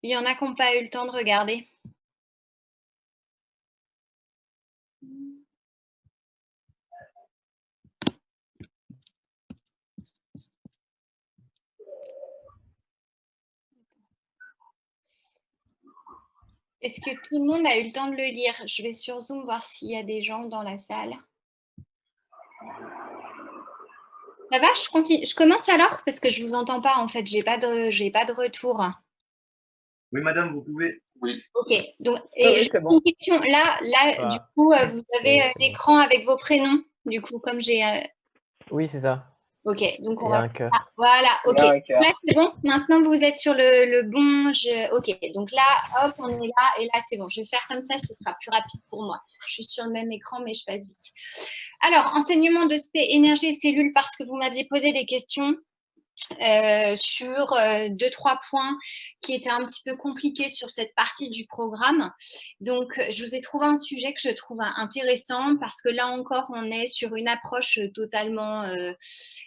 Il y en a qui n'ont pas eu le temps de regarder. Est-ce que tout le monde a eu le temps de le lire? Je vais sur Zoom voir s'il y a des gens dans la salle. Ça va, je continue. Je commence alors parce que je vous entends pas en fait. J'ai pas de retour. Oui, madame, vous pouvez. Oui. Ok. Donc, Ah et oui, j'ai c'est bon. une question. Là, Voilà. du coup, vous avez C'est bon. l'écran avec vos prénoms. Du coup, comme j'ai. Oui, c'est ça. Ok. Donc Il on y a va. un cœur. Ah, voilà. Il Ok. y a un cœur. Là, c'est bon. Maintenant, vous êtes sur le bon. Ok. Donc là, hop, on est là et là, c'est bon. Je vais faire comme ça. Ce sera plus rapide pour moi. Je suis sur le même écran, mais je passe vite. Alors, enseignement de spé, énergie et cellules, parce que vous m'aviez posé des questions sur 2-3 points qui étaient un petit peu compliqués sur cette partie du programme. Donc, je vous ai trouvé un sujet que je trouve intéressant parce que là encore, on est sur une approche totalement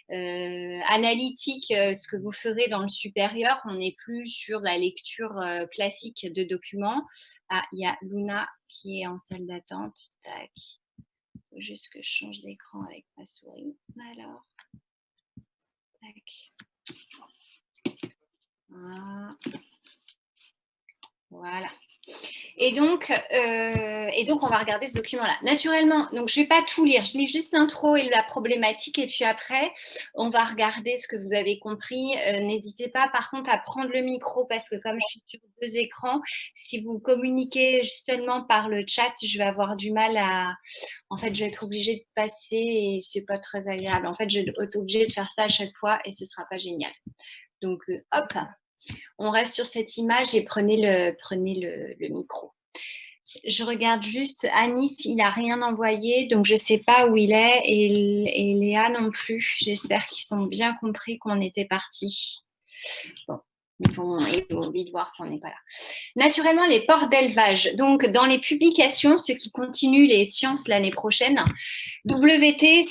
analytique, ce que vous ferez dans le supérieur. On n'est plus sur la lecture classique de documents. Ah, il y a Luna qui est en salle d'attente. Tac. Faut juste que je change d'écran avec ma souris. Alors, tac. Voilà. Et donc, on va regarder ce document-là. Naturellement, donc je ne vais pas tout lire. Je lis juste l'intro et la problématique. Et puis après, on va regarder ce que vous avez compris. N'hésitez pas, par contre, à prendre le micro parce que comme je suis sur 2 écrans, si vous communiquez seulement par le chat, je vais avoir du mal à… En fait, je vais être obligée de passer et ce n'est pas très agréable. En fait, je vais être obligée de faire ça à chaque fois et ce ne sera pas génial. Donc, hop, on reste sur cette image et prenez le micro. Je regarde juste, Anis, il n'a rien envoyé, donc je ne sais pas où il est, et Léa non plus. J'espère qu'ils ont bien compris qu'on était parti. Bon, ils vont vite voir qu'on n'est pas là. Naturellement, les ports d'élevage. Donc, dans les publications, ceux qui continuent les sciences l'année prochaine, WT,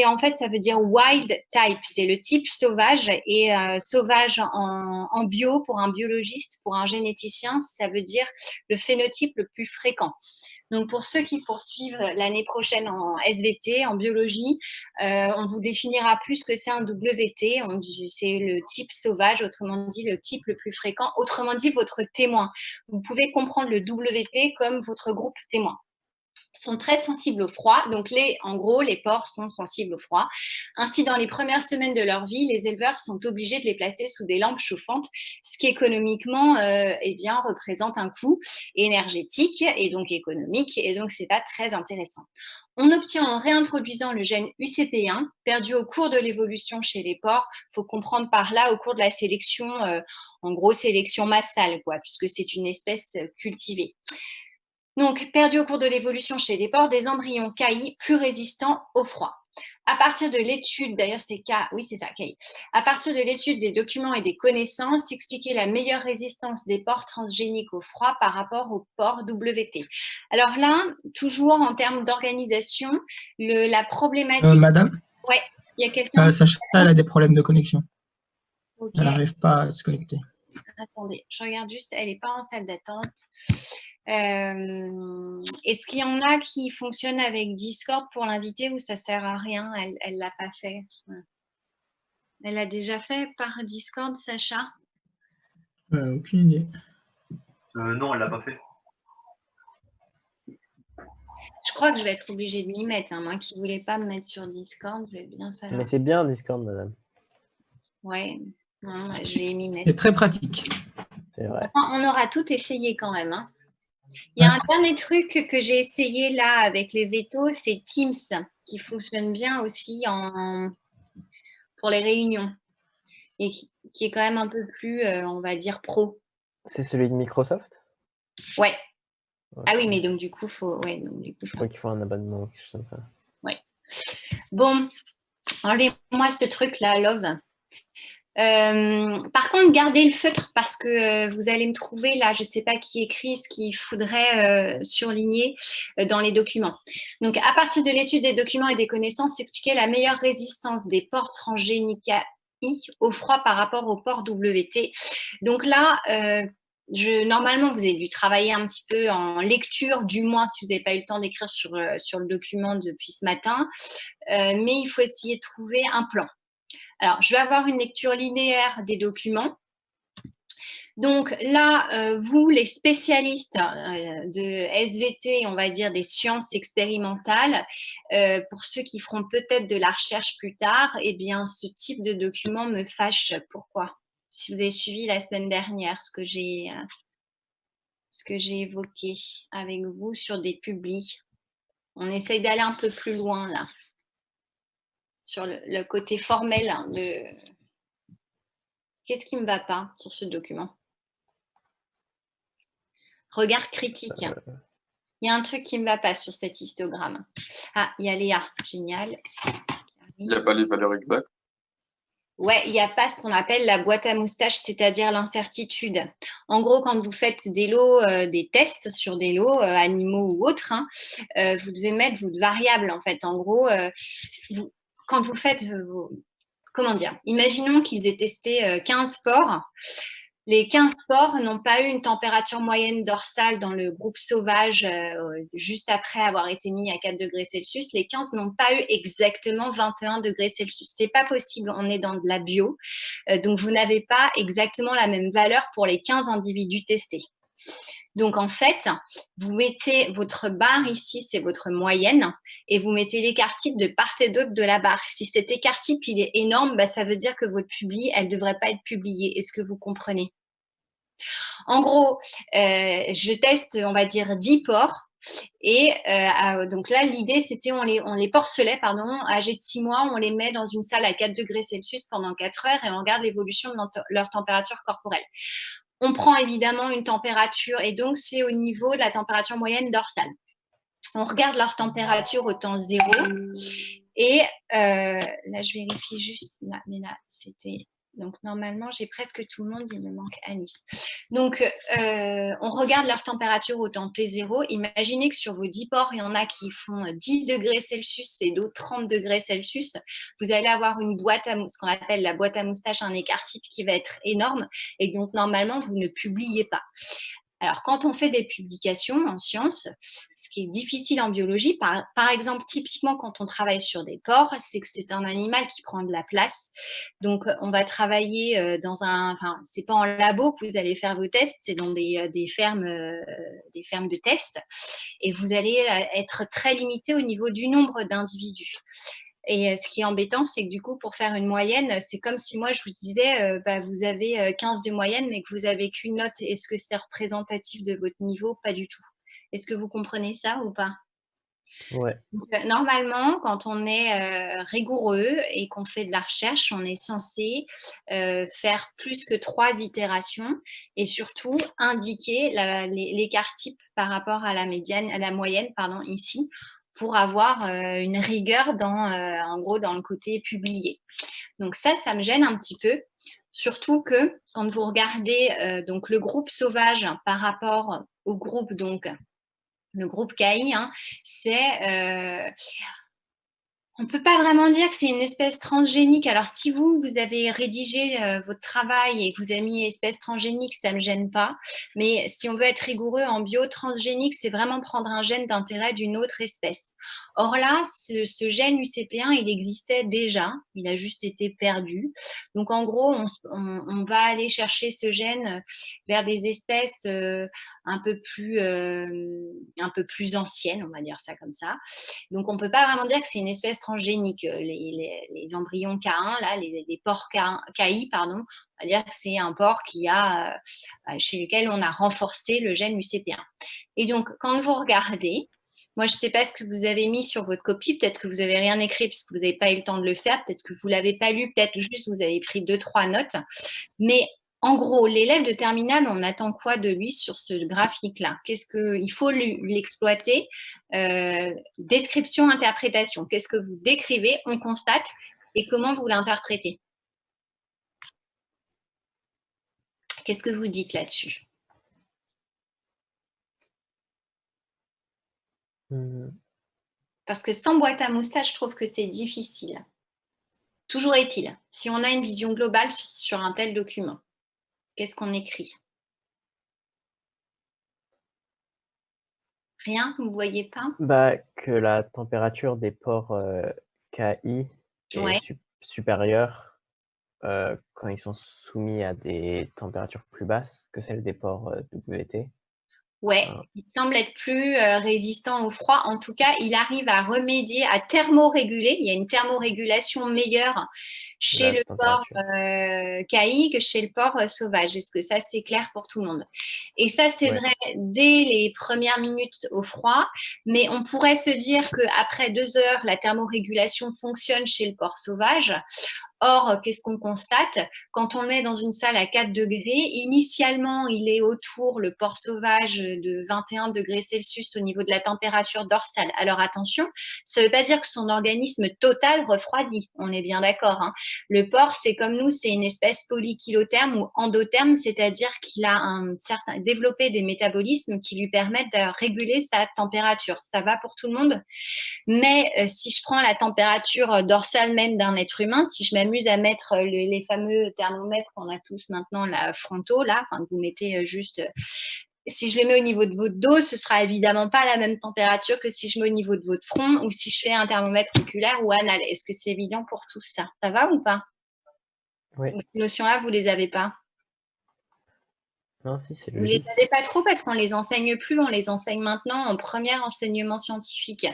en fait, ça veut dire wild type. C'est le type sauvage. Et sauvage en bio, pour un biologiste, pour un généticien, ça veut dire le phénotype le plus fréquent. Donc, pour ceux qui poursuivent l'année prochaine en SVT, en biologie, on vous définira plus que c'est un WT. C'est le type sauvage, autrement dit, le type le plus fréquent. Autrement dit, votre témoin. Vous pouvez comprendre le WT comme votre groupe témoin. Sont très sensibles au froid. Donc, en gros, les porcs sont sensibles au froid. Ainsi, dans les premières semaines de leur vie, les éleveurs sont obligés de les placer sous des lampes chauffantes, ce qui économiquement représente un coût énergétique et donc économique. Et donc, ce n'est pas très intéressant. On obtient en réintroduisant le gène UCP1, perdu au cours de l'évolution chez les porcs. Il faut comprendre par là au cours de la sélection, en gros, sélection massale, puisque c'est une espèce cultivée. Donc, perdu au cours de l'évolution chez les porcs, des embryons KI plus résistants au froid. À partir de l'étude, d'ailleurs c'est KI, à partir de l'étude des documents et des connaissances, s'expliquait la meilleure résistance des porcs transgéniques au froid par rapport aux porcs WT. Alors là, toujours en termes d'organisation, la problématique… Madame, ouais, il y a quelqu'un… Sacha, elle a des problèmes de connexion. Okay. Elle n'arrive pas à se connecter. Attendez, je regarde juste, elle n'est pas en salle d'attente. Est-ce qu'il y en a qui fonctionnent avec Discord pour l'inviter ou ça sert à rien? Elle ne l'a pas fait. Elle l'a déjà fait par Discord, Sacha? Aucune idée. Non, elle l'a pas fait. Je crois que je vais être obligée de m'y mettre. Hein. Moi qui ne voulais pas me mettre sur Discord, je vais bien faire. Mais c'est bien Discord, madame. Ouais, non, je vais m'y mettre. C'est très pratique. C'est vrai. On aura tout essayé quand même. Hein. Il y a un dernier truc que j'ai essayé là avec les vétos, c'est Teams, qui fonctionne bien aussi pour les réunions et qui est quand même un peu plus, on va dire, pro. C'est celui de Microsoft? Ouais. Okay. Ah oui, mais donc du coup, je crois qu'il faut un abonnement, quelque chose comme ça. Ouais. Bon, enlevez-moi ce truc-là, Love. Par contre, gardez le feutre parce que vous allez me trouver là, je ne sais pas qui écrit ce qu'il faudrait surligner dans les documents. Donc, à partir de l'étude des documents et des connaissances, s'expliquer la meilleure résistance des porcs transgéniques I au froid par rapport aux porcs WT. Donc là, Normalement, vous avez dû travailler un petit peu en lecture, du moins si vous n'avez pas eu le temps d'écrire sur le document depuis ce matin, mais il faut essayer de trouver un plan. Alors, je vais avoir une lecture linéaire des documents. Donc là, vous, les spécialistes de SVT, on va dire des sciences expérimentales, pour ceux qui feront peut-être de la recherche plus tard, eh bien, ce type de document me fâche. Pourquoi? Si vous avez suivi la semaine dernière ce que j'ai évoqué avec vous sur des publis, on essaye d'aller un peu plus loin là, sur le côté formel de qu'est-ce qui ne me va pas sur ce document. Regard critique. Il y a un truc qui ne me va pas sur cet histogramme. Ah, il y a Léa, génial. Il n'y a pas les valeurs exactes. Ouais, il n'y a pas ce qu'on appelle la boîte à moustaches, c'est-à-dire l'incertitude. En gros, quand vous faites des lots, des tests sur des lots animaux ou autres, hein, vous devez mettre votre variable en fait. En gros, quand vous faites, comment dire, imaginons qu'ils aient testé 15 porcs. Les 15 porcs n'ont pas eu une température moyenne dorsale dans le groupe sauvage juste après avoir été mis à 4 degrés Celsius. Les 15 n'ont pas eu exactement 21 degrés Celsius. C'est pas possible, on est dans de la bio. Donc, vous n'avez pas exactement la même valeur pour les 15 individus testés. Donc, en fait, vous mettez votre barre ici, c'est votre moyenne, et vous mettez l'écart type de part et d'autre de la barre. Si cet écart type il est énorme, bah, ça veut dire que votre publi, elle ne devrait pas être publiée. Est-ce que vous comprenez? En gros, je teste, on va dire, 10 porcs. Et donc là, l'idée, c'était on les porcelait, âgés de 6 mois, on les met dans une salle à 4 degrés Celsius pendant 4 heures et on regarde l'évolution de leur température corporelle. On prend évidemment une température et donc c'est au niveau de la température moyenne dorsale. On regarde leur température au temps 0 et là, je vérifie juste, là, mais là, c'était... Donc, normalement, j'ai presque tout le monde, il me manque Anis. Donc, on regarde leur température au temps T0. Imaginez que sur vos 10 porcs, il y en a qui font 10 degrés Celsius et d'autres 30 degrés Celsius. Vous allez avoir une boîte à ce qu'on appelle la boîte à moustache, un écart type qui va être énorme. Et donc, normalement, vous ne publiez pas. Alors, quand on fait des publications en sciences, ce qui est difficile en biologie, par exemple, typiquement quand on travaille sur des porcs, c'est que c'est un animal qui prend de la place. Donc, on va travailler dans enfin, c'est pas en labo que vous allez faire vos tests, c'est dans des fermes de tests. Et vous allez être très limité au niveau du nombre d'individus. Et ce qui est embêtant, c'est que du coup, pour faire une moyenne, c'est comme si moi, je vous disais, vous avez 15 de moyenne, mais que vous n'avez qu'une note. Est-ce que c'est représentatif de votre niveau? Pas du tout. Est-ce que vous comprenez ça ou pas? Ouais. Donc, normalement, quand on est rigoureux et qu'on fait de la recherche, on est censé faire plus que 3 itérations et surtout indiquer l'écart type par rapport à la moyenne, ici, pour avoir une rigueur en gros, dans le côté publié. Donc ça me gêne un petit peu. Surtout que quand vous regardez donc le groupe sauvage par rapport au groupe, donc le groupe KI, hein, on ne peut pas vraiment dire que c'est une espèce transgénique. Alors, si vous avez rédigé votre travail et que vous avez mis espèce transgénique, ça ne me gêne pas. Mais si on veut être rigoureux en bio, transgénique, c'est vraiment prendre un gène d'intérêt d'une autre espèce. Or là, ce gène UCP1, il existait déjà. Il a juste été perdu. Donc, en gros, on va aller chercher ce gène vers des espèces un peu plus anciennes, on va dire ça comme ça. Donc, on ne peut pas vraiment dire que c'est une espèce transgénique. Les embryons K1, là, les porcs KI, pardon, on va dire que c'est un porc chez lequel on a renforcé le gène UCP1. Et donc, quand vous regardez, moi, je ne sais pas ce que vous avez mis sur votre copie. Peut-être que vous n'avez rien écrit puisque vous n'avez pas eu le temps de le faire. Peut-être que vous ne l'avez pas lu. Peut-être juste vous avez pris 2-3 notes. Mais en gros, l'élève de terminale, on attend quoi de lui sur ce graphique-là? Il faut l'exploiter. Description, interprétation. Qu'est-ce que vous décrivez, on constate et comment vous l'interprétez? Qu'est-ce que vous dites là-dessus? Parce que sans boîte à moustache, je trouve que c'est difficile. Toujours est-il, si on a une vision globale sur un tel document, qu'est-ce qu'on écrit? Rien, vous ne voyez pas? Bah, que la température des pores KI est Ouais. supérieure quand ils sont soumis à des températures plus basses que celles des pores WT. Ouais, Enfin, il semble être plus résistant au froid. En tout cas, il arrive à remédier, à thermoréguler. Il y a une thermorégulation meilleure chez la le porc température. caïque que chez le porc sauvage. Est-ce que ça, c'est clair pour tout le monde? Et ça, c'est Ouais. vrai dès les premières minutes au froid, mais on pourrait se dire qu'après 2 heures, la thermorégulation fonctionne chez le porc sauvage. Or, qu'est-ce qu'on constate? Quand on le met dans une salle à 4 degrés, initialement, il est autour, le porc sauvage, de 21 degrés Celsius au niveau de la température dorsale. Alors attention, ça ne veut pas dire que son organisme total refroidit, on est bien d'accord, hein. Le porc, c'est comme nous, c'est une espèce polykilotherme ou endotherme, c'est-à-dire qu'il a développé des métabolismes qui lui permettent de réguler sa température. Ça va pour tout le monde? Mais si je prends la température dorsale même d'un être humain, si je m'amuse à mettre les fameux thermomètres qu'on a tous maintenant là, frontaux, là, enfin, que vous mettez juste, si je les mets au niveau de votre dos, ce sera évidemment pas la même température que si je mets au niveau de votre front ou si je fais un thermomètre oculaire ou anal. Est-ce que c'est évident pour tous ça? Ça va ou pas? Oui. Ces notions-là, vous les avez pas? Non, si, c'est Vous ne les logique. avez pas trop parce qu'on ne les enseigne plus, on les enseigne maintenant en premier enseignement scientifique.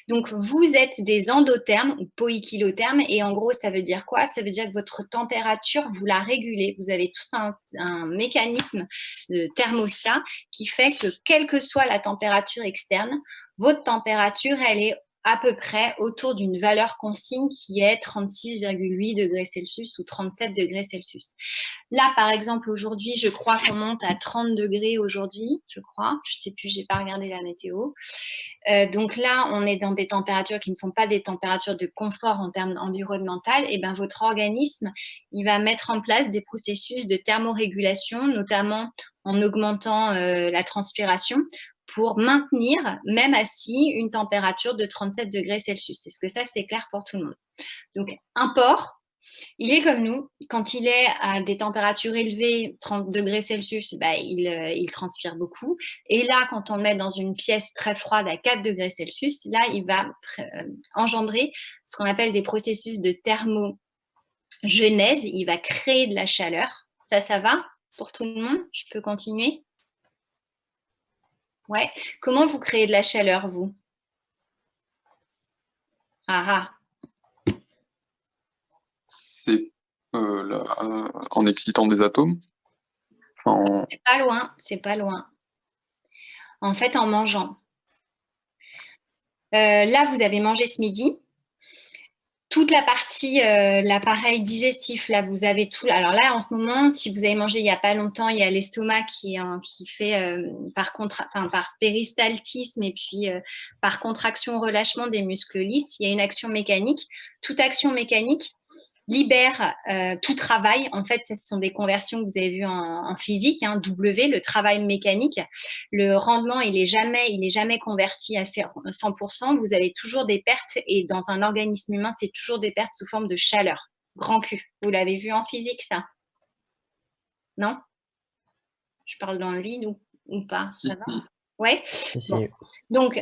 Donc, vous êtes des endothermes ou poikilothermes et en gros, ça veut dire quoi? Ça veut dire que votre température, vous la régulez. Vous avez tout un mécanisme de thermostat qui fait que quelle que soit la température externe, votre température, elle est à peu près autour d'une valeur consigne qui est 36,8 degrés Celsius ou 37 degrés Celsius. Là, par exemple, aujourd'hui, je crois qu'on monte à 30 degrés aujourd'hui, je crois. Je ne sais plus, je n'ai pas regardé la météo. Donc là, on est dans des températures qui ne sont pas des températures de confort en termes environnementaux. Et bien, votre organisme, il va mettre en place des processus de thermorégulation, notamment en augmentant la transpiration, pour maintenir, même assis, une température de 37 degrés Celsius. Est-ce que ça, c'est clair pour tout le monde? Donc, un porc, il est comme nous, quand il est à des températures élevées, 30 degrés Celsius, bah, il transpire beaucoup. Et là, quand on le met dans une pièce très froide à 4 degrés Celsius, là, il va engendrer ce qu'on appelle des processus de thermogenèse. Il va créer de la chaleur. Ça va pour tout le monde? Je peux continuer? Ouais. Comment vous créez de la chaleur, vous? Ah. C'est en excitant des atomes. Enfin, C'est pas loin. En fait, en mangeant. Là, vous avez mangé ce midi. Toute la partie, l'appareil digestif, là, vous avez tout. Alors là, en ce moment, si vous avez mangé il n'y a pas longtemps, il y a l'estomac qui fait par péristaltisme et puis par contraction-relâchement des muscles lisses. Il y a une action mécanique. Toute action mécanique libère tout travail. En fait, ce sont des conversions que vous avez vues en physique, hein, W, le travail mécanique. Le rendement, il est jamais converti à 100%. Vous avez toujours des pertes et dans un organisme humain, c'est toujours des pertes sous forme de chaleur. Grand Q. Vous l'avez vu en physique, ça? Non? Je parle dans le vide ou pas? si, Ça va? Ouais. Si. Bon. Donc,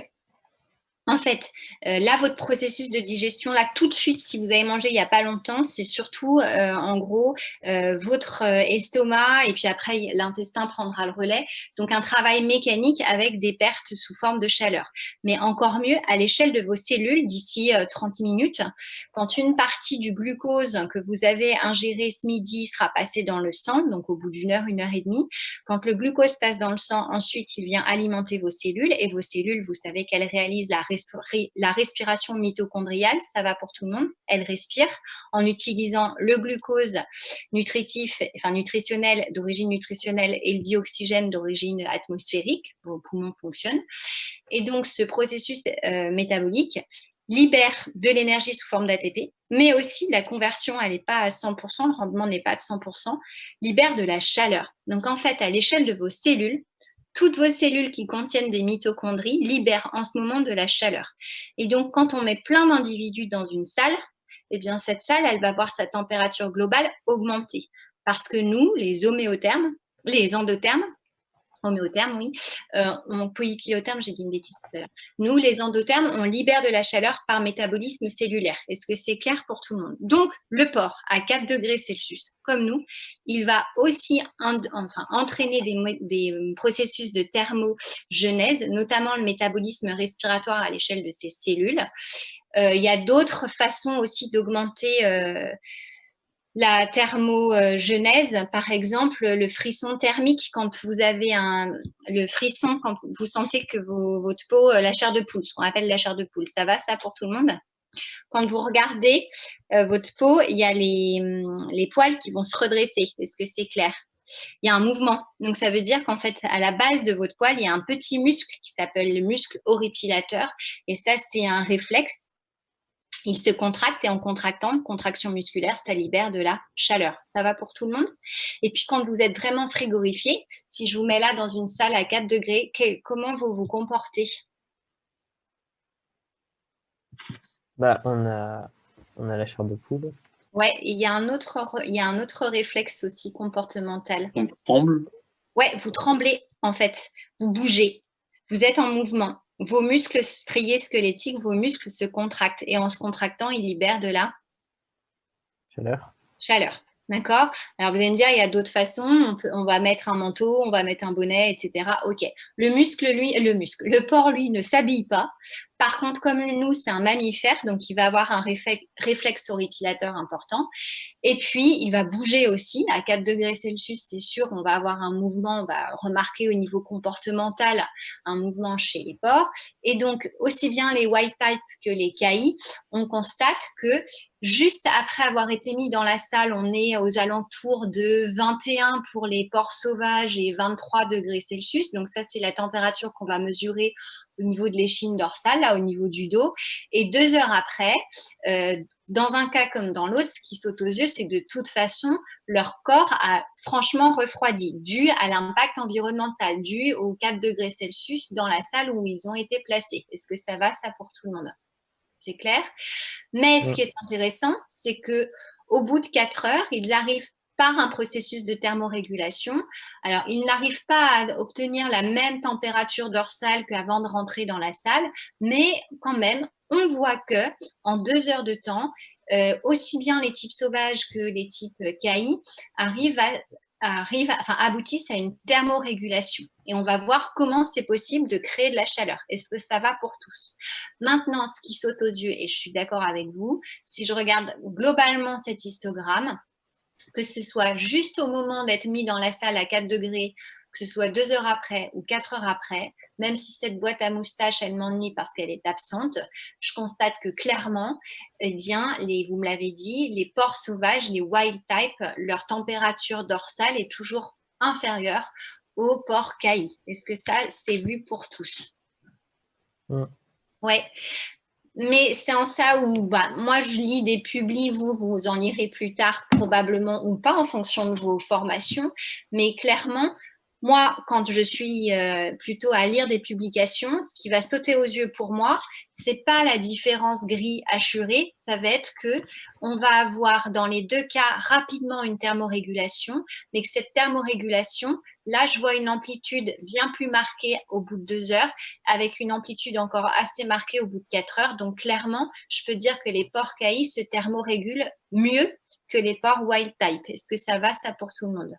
en fait, là, votre processus de digestion, là, tout de suite, si vous avez mangé il n'y a pas longtemps, c'est surtout, en gros, votre estomac et puis après, l'intestin prendra le relais. Donc, un travail mécanique avec des pertes sous forme de chaleur. Mais encore mieux, à l'échelle de vos cellules, d'ici 30 minutes, quand une partie du glucose que vous avez ingéré ce midi sera passée dans le sang, donc au bout d'une heure et demie, quand le glucose passe dans le sang, ensuite, il vient alimenter vos cellules et vos cellules, vous savez qu'elles réalisent la respiration mitochondriale, ça va pour tout le monde. Elle respire en utilisant le glucose nutritionnel d'origine nutritionnelle et le dioxygène d'origine atmosphérique. Vos poumons fonctionnent. Et donc, ce processus métabolique libère de l'énergie sous forme d'ATP, mais aussi la conversion, elle n'est pas à 100%, le rendement n'est pas de 100%, libère de la chaleur. Donc, en fait, à l'échelle de vos cellules, toutes vos cellules qui contiennent des mitochondries libèrent en ce moment de la chaleur. Et donc, quand on met plein d'individus dans une salle, eh bien, cette salle, elle va voir sa température globale augmenter. Parce que nous, les endothermes, Homéotherme, oui. Poikilotherme, j'ai dit une bêtise tout à l'heure. Nous, les endothermes, on libère de la chaleur par métabolisme cellulaire. Est-ce que c'est clair pour tout le monde? Donc, le porc à 4 degrés Celsius, comme nous, il va aussi entraîner des processus de thermogenèse, notamment le métabolisme respiratoire à l'échelle de ses cellules. Il y a d'autres façons aussi d'augmenter la thermogenèse, par exemple, le frisson thermique, quand vous avez le frisson, quand vous sentez que votre peau, la chair de poule, ce qu'on appelle la chair de poule, ça va, ça, pour tout le monde? Quand vous regardez votre peau, il y a les poils qui vont se redresser. Est-ce que c'est clair? Il y a un mouvement. Donc, ça veut dire qu'en fait, à la base de votre poil, il y a un petit muscle qui s'appelle le muscle horripilateur. Et ça, c'est un réflexe. Il se contracte et en contractant, contraction musculaire, ça libère de la chaleur. Ça va pour tout le monde? Et puis, quand vous êtes vraiment frigorifié, si je vous mets là dans une salle à 4 degrés, comment vous vous comportez? Bah, on a la chair de poule. Ouais, il y a un autre réflexe aussi comportemental. On tremble. Ouais, vous tremblez en fait, vous bougez, vous êtes en mouvement. Vos muscles striés squelettiques, vos muscles se contractent et en se contractant, ils libèrent de la chaleur. D'accord? Alors, vous allez me dire, il y a d'autres façons. On va mettre un manteau, on va mettre un bonnet, etc. OK. Le porc, lui, ne s'habille pas. Par contre, comme nous, c'est un mammifère, donc il va avoir un réflexe horripilateur important. Et puis, il va bouger aussi. À 4 degrés Celsius, c'est sûr, on va avoir un mouvement, on va remarquer au niveau comportemental un mouvement chez les porcs. Et donc, aussi bien les white type que les KI, on constate que juste après avoir été mis dans la salle, on est aux alentours de 21 pour les porcs sauvages et 23 degrés Celsius. Donc ça, c'est la température qu'on va mesurer au niveau de l'échine dorsale, là, au niveau du dos. Et 2 heures après, dans un cas comme dans l'autre, ce qui saute aux yeux, c'est que de toute façon, leur corps a franchement refroidi, dû à l'impact environnemental, dû aux 4 degrés Celsius dans la salle où ils ont été placés. Est-ce que ça va, ça, pour tout le monde? C'est clair? Mais ce qui est intéressant, c'est que au bout de 4 heures, ils arrivent par un processus de thermorégulation. Alors, ils n'arrivent pas à obtenir la même température dorsale qu'avant de rentrer dans la salle, mais quand même, on voit que en 2 heures de temps, aussi bien les types sauvages que les types KI aboutissent à une thermorégulation. Et on va voir comment c'est possible de créer de la chaleur. Est-ce que ça va pour tous? Maintenant, ce qui saute aux yeux, et je suis d'accord avec vous, si je regarde globalement cet histogramme, que ce soit juste au moment d'être mis dans la salle à 4 degrés, que ce soit 2 heures après ou 4 heures après, même si cette boîte à moustache, elle m'ennuie parce qu'elle est absente, je constate que clairement, eh bien, vous me l'avez dit, les porcs sauvages, les wild type, leur température dorsale est toujours inférieure aux porcs KI. Est-ce que ça, c'est vu pour tous? Ouais. Mais c'est en ça où moi, je lis des publis, vous en lirez plus tard probablement ou pas en fonction de vos formations. Mais clairement, moi, quand je suis plutôt à lire des publications, ce qui va sauter aux yeux pour moi, c'est pas la différence gris hachuré, ça va être que on va avoir dans les 2 cas rapidement une thermorégulation, mais que cette thermorégulation, là, je vois une amplitude bien plus marquée au bout de 2 heures, avec une amplitude encore assez marquée au bout de 4 heures. Donc, clairement, je peux dire que les porcs KI se thermorégulent mieux que les porcs wild type. Est-ce que ça va, ça, pour tout le monde?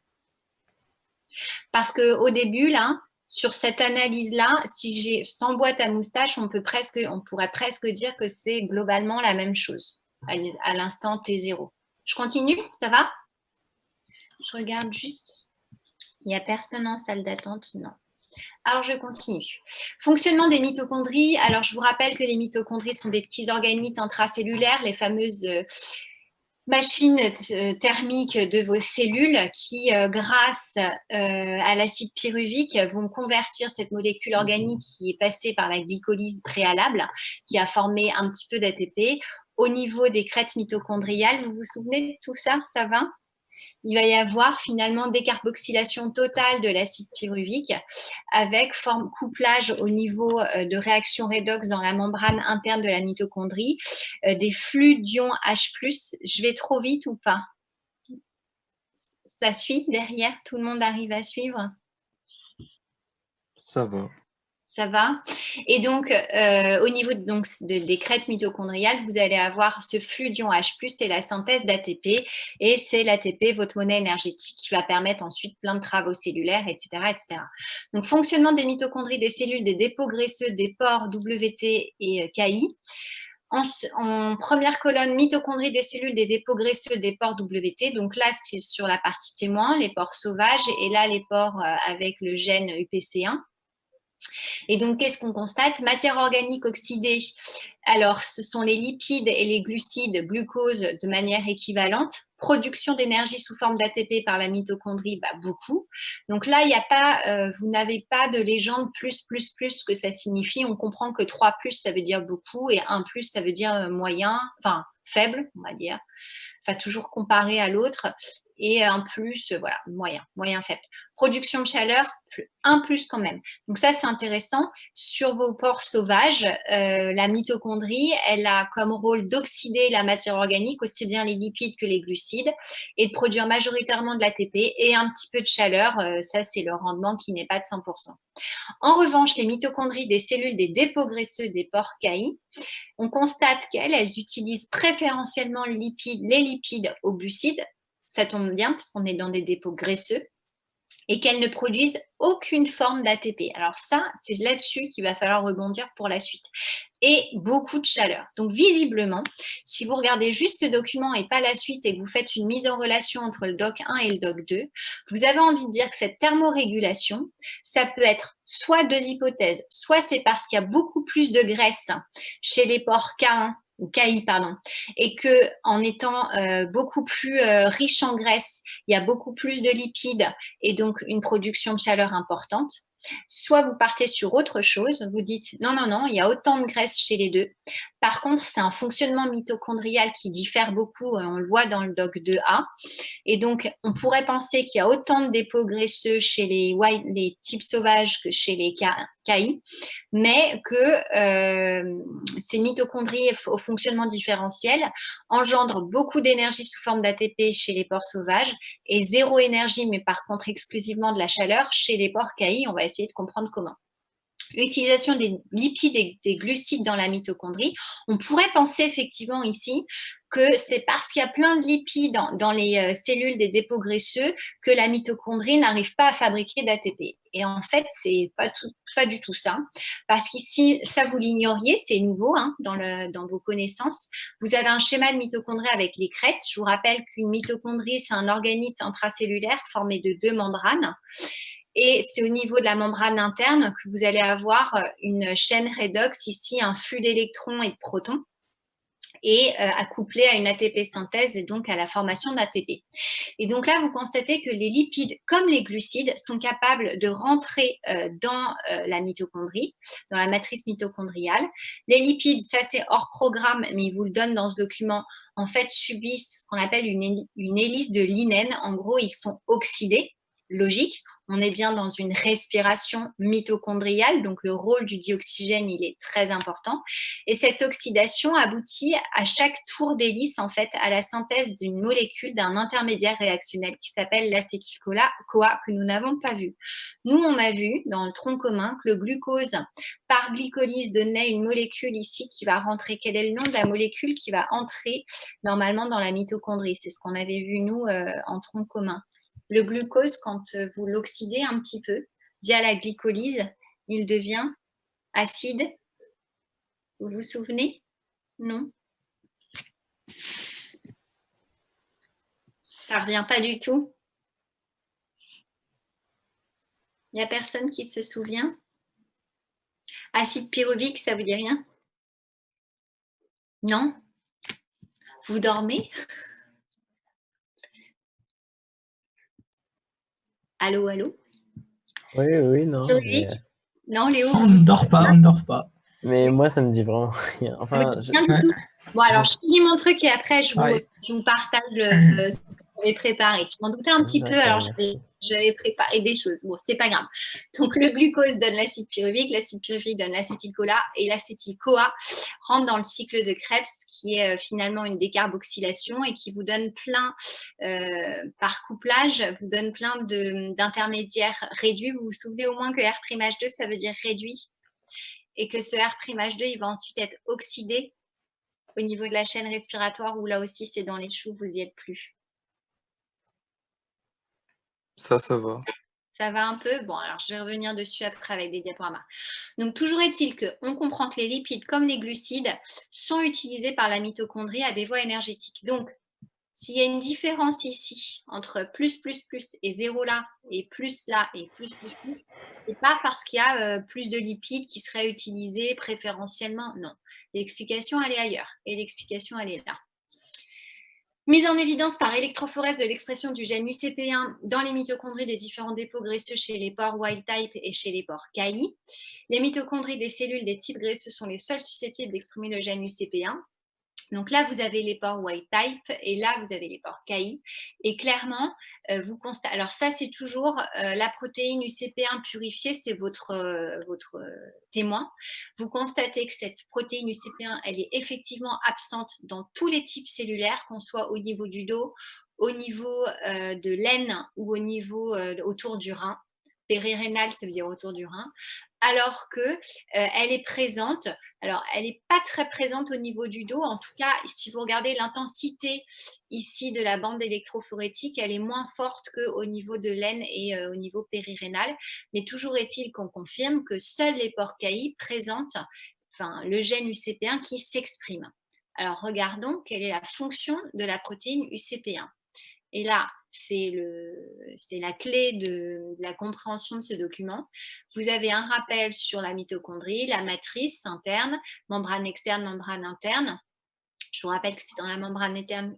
Parce qu'au début, là, sur cette analyse-là, si j'ai sans boîte à moustache, on pourrait presque dire que c'est globalement la même chose à l'instant T0. Je continue, ça va? Je regarde juste. Il n'y a personne en salle d'attente? Non. Alors, je continue. Fonctionnement des mitochondries. Alors, je vous rappelle que les mitochondries sont des petits organites intracellulaires, les fameuses machines thermiques de vos cellules qui, grâce à l'acide pyruvique, vont convertir cette molécule organique qui est passée par la glycolyse préalable, qui a formé un petit peu d'ATP, au niveau des crêtes mitochondriales. Vous vous souvenez de tout ça? Ça va? Il va y avoir finalement décarboxylation totale de l'acide pyruvique avec couplage au niveau de réaction redox dans la membrane interne de la mitochondrie, des flux d'ions H+. Je vais trop vite ou pas? Ça suit derrière? Tout le monde arrive à suivre? Ça va. Ça va. Et donc, au niveau des crêtes mitochondriales, vous allez avoir ce flux d'ion H+, et la synthèse d'ATP. Et c'est l'ATP, votre monnaie énergétique, qui va permettre ensuite plein de travaux cellulaires, etc., etc. Donc, fonctionnement des mitochondries, des cellules, des dépôts graisseux, des pores WT et KI. En première colonne, mitochondries des cellules, des dépôts graisseux, des pores WT. Donc là, c'est sur la partie témoin, les pores sauvages, et là, les pores avec le gène UPC1. Et donc, qu'est-ce qu'on constate? Matière organique oxydée. Alors, ce sont les lipides et les glucides, glucose de manière équivalente. Production d'énergie sous forme d'ATP par la mitochondrie, beaucoup. Donc là, il n'y a pas, vous n'avez pas de légende plus que ça signifie. On comprend que 3 plus, ça veut dire beaucoup, et 1 plus, ça veut dire moyen, enfin faible, on va dire. Enfin, toujours comparé à l'autre, et un plus, voilà, moyen faible. Production de chaleur, un plus quand même. Donc ça, c'est intéressant. Sur vos pores sauvages, la mitochondrie, elle a comme rôle d'oxyder la matière organique, aussi bien les lipides que les glucides, et de produire majoritairement de l'ATP et un petit peu de chaleur. Ça, c'est le rendement qui n'est pas de 100%. En revanche, les mitochondries des cellules des dépôts graisseux des pores KI, on constate qu'elles utilisent préférentiellement les lipides aux glucides. Ça tombe bien parce qu'on est dans des dépôts graisseux, et qu'elles ne produisent aucune forme d'ATP. Alors ça, c'est là-dessus qu'il va falloir rebondir pour la suite. Et beaucoup de chaleur. Donc visiblement, si vous regardez juste ce document et pas la suite, et que vous faites une mise en relation entre le doc 1 et le doc 2, vous avez envie de dire que cette thermorégulation, ça peut être soit deux hypothèses, soit c'est parce qu'il y a beaucoup plus de graisse chez les pores K1 ou KI, pardon, et que en étant beaucoup plus riche en graisse, il y a beaucoup plus de lipides et donc une production de chaleur importante. Soit vous partez sur autre chose, vous dites non, il y a autant de graisse chez les deux. Par contre, c'est un fonctionnement mitochondrial qui diffère beaucoup, on le voit dans le doc 2A. Et donc, on pourrait penser qu'il y a autant de dépôts graisseux chez les types sauvages que chez les KI, mais que ces mitochondries au fonctionnement différentiel engendrent beaucoup d'énergie sous forme d'ATP chez les pores sauvages et zéro énergie, mais par contre exclusivement de la chaleur chez les pores KI. On va essayer de comprendre comment. Utilisation des lipides et des glucides dans la mitochondrie. On pourrait penser effectivement ici que c'est parce qu'il y a plein de lipides dans les cellules des dépôts graisseux que la mitochondrie n'arrive pas à fabriquer d'ATP. Et en fait, c'est pas du tout ça. Parce qu'ici, ça vous l'ignoriez, c'est nouveau dans vos connaissances. Vous avez un schéma de mitochondrie avec les crêtes. Je vous rappelle qu'une mitochondrie, c'est un organite intracellulaire formé de 2 membranes. Et c'est au niveau de la membrane interne que vous allez avoir une chaîne redox, ici un flux d'électrons et de protons, et accouplé à une ATP synthèse et donc à la formation d'ATP. Et donc là, vous constatez que les lipides, comme les glucides, sont capables de rentrer dans la mitochondrie, dans la matrice mitochondriale. Les lipides, ça c'est hors programme, mais ils vous le donnent dans ce document, en fait subissent ce qu'on appelle une hélice de Linén. En gros, ils sont oxydés. Logique, on est bien dans une respiration mitochondriale, donc le rôle du dioxygène, il est très important. Et cette oxydation aboutit à chaque tour d'hélice, en fait, à la synthèse d'une molécule, d'un intermédiaire réactionnel qui s'appelle l'acétyl-CoA, que nous n'avons pas vu. Nous, on a vu dans le tronc commun que le glucose, par glycolyse, donnait une molécule ici qui va rentrer. Quel est le nom de la molécule qui va entrer normalement dans la mitochondrie? C'est ce qu'on avait vu, nous, en tronc commun. Le glucose, quand vous l'oxydez un petit peu via la glycolyse, il devient acide. Vous vous souvenez? Non? Ça ne revient pas du tout? Il n'y a personne qui se souvient? Acide pyruvique, ça vous dit rien? Non? Vous dormez? Allô? Oui, non. Pyruvique? Non, Léo? On ne dort pas. Mais moi, ça me dit vraiment rien. Enfin, Rien du tout. Bon, alors, je finis mon truc et après, je vous partage ce que j'avais préparé. Je m'en doutais un petit peu. Alors, J'avais préparé des choses. Bon, c'est pas grave. Donc, le glucose donne l'acide pyruvique donne l'acétyl-CoA et l'acétyl-CoA rentre dans le cycle de Krebs qui est finalement une décarboxylation et qui vous donne plein, par couplage, vous donne plein d'intermédiaires réduits. Vous vous souvenez au moins que R'2, ça veut dire réduit et que ce R'2, il va ensuite être oxydé au niveau de la chaîne respiratoire où là aussi, c'est dans les choux, vous n'y êtes plus. Ça va. Ça va un peu? Bon, alors je vais revenir dessus après avec des diaporamas. Donc, toujours est-il qu'on comprend que les lipides comme les glucides sont utilisés par la mitochondrie à des voies énergétiques. Donc, s'il y a une différence ici entre plus et 0 là et plus là et plus, c'est pas parce qu'il y a plus de lipides qui seraient utilisés préférentiellement. Non. L'explication, elle est ailleurs. Et l'explication, elle est là. Mise en évidence par électrophorèse de l'expression du gène UCP1 dans les mitochondries des différents dépôts graisseux chez les porcs wild type et chez les porcs KI. Les mitochondries des cellules des types graisseux sont les seules susceptibles d'exprimer le gène UCP1. Donc là, vous avez les porcs wild type et là, vous avez les porcs KI. Et clairement, vous constatez. Alors, ça, c'est toujours la protéine UCP1 purifiée, c'est votre témoin. Vous constatez que cette protéine UCP1, elle est effectivement absente dans tous les types cellulaires, qu'on soit au niveau du dos, au niveau de l'aine ou au niveau autour du rein. Périrénal, ça veut dire autour du rein, alors que elle est présente. Alors, elle n'est pas très présente au niveau du dos. En tout cas, si vous regardez l'intensité ici de la bande électrophorétique, elle est moins forte qu'au niveau de l'aine et au niveau périrénal. Mais toujours est-il qu'on confirme que seuls les porcs KI présentent le gène UCP1 qui s'exprime. Alors, regardons quelle est la fonction de la protéine UCP1. Et là, c'est la clé de la compréhension de ce document. Vous avez un rappel sur la mitochondrie, la matrice interne, membrane externe, membrane interne. Je vous rappelle que c'est dans la membrane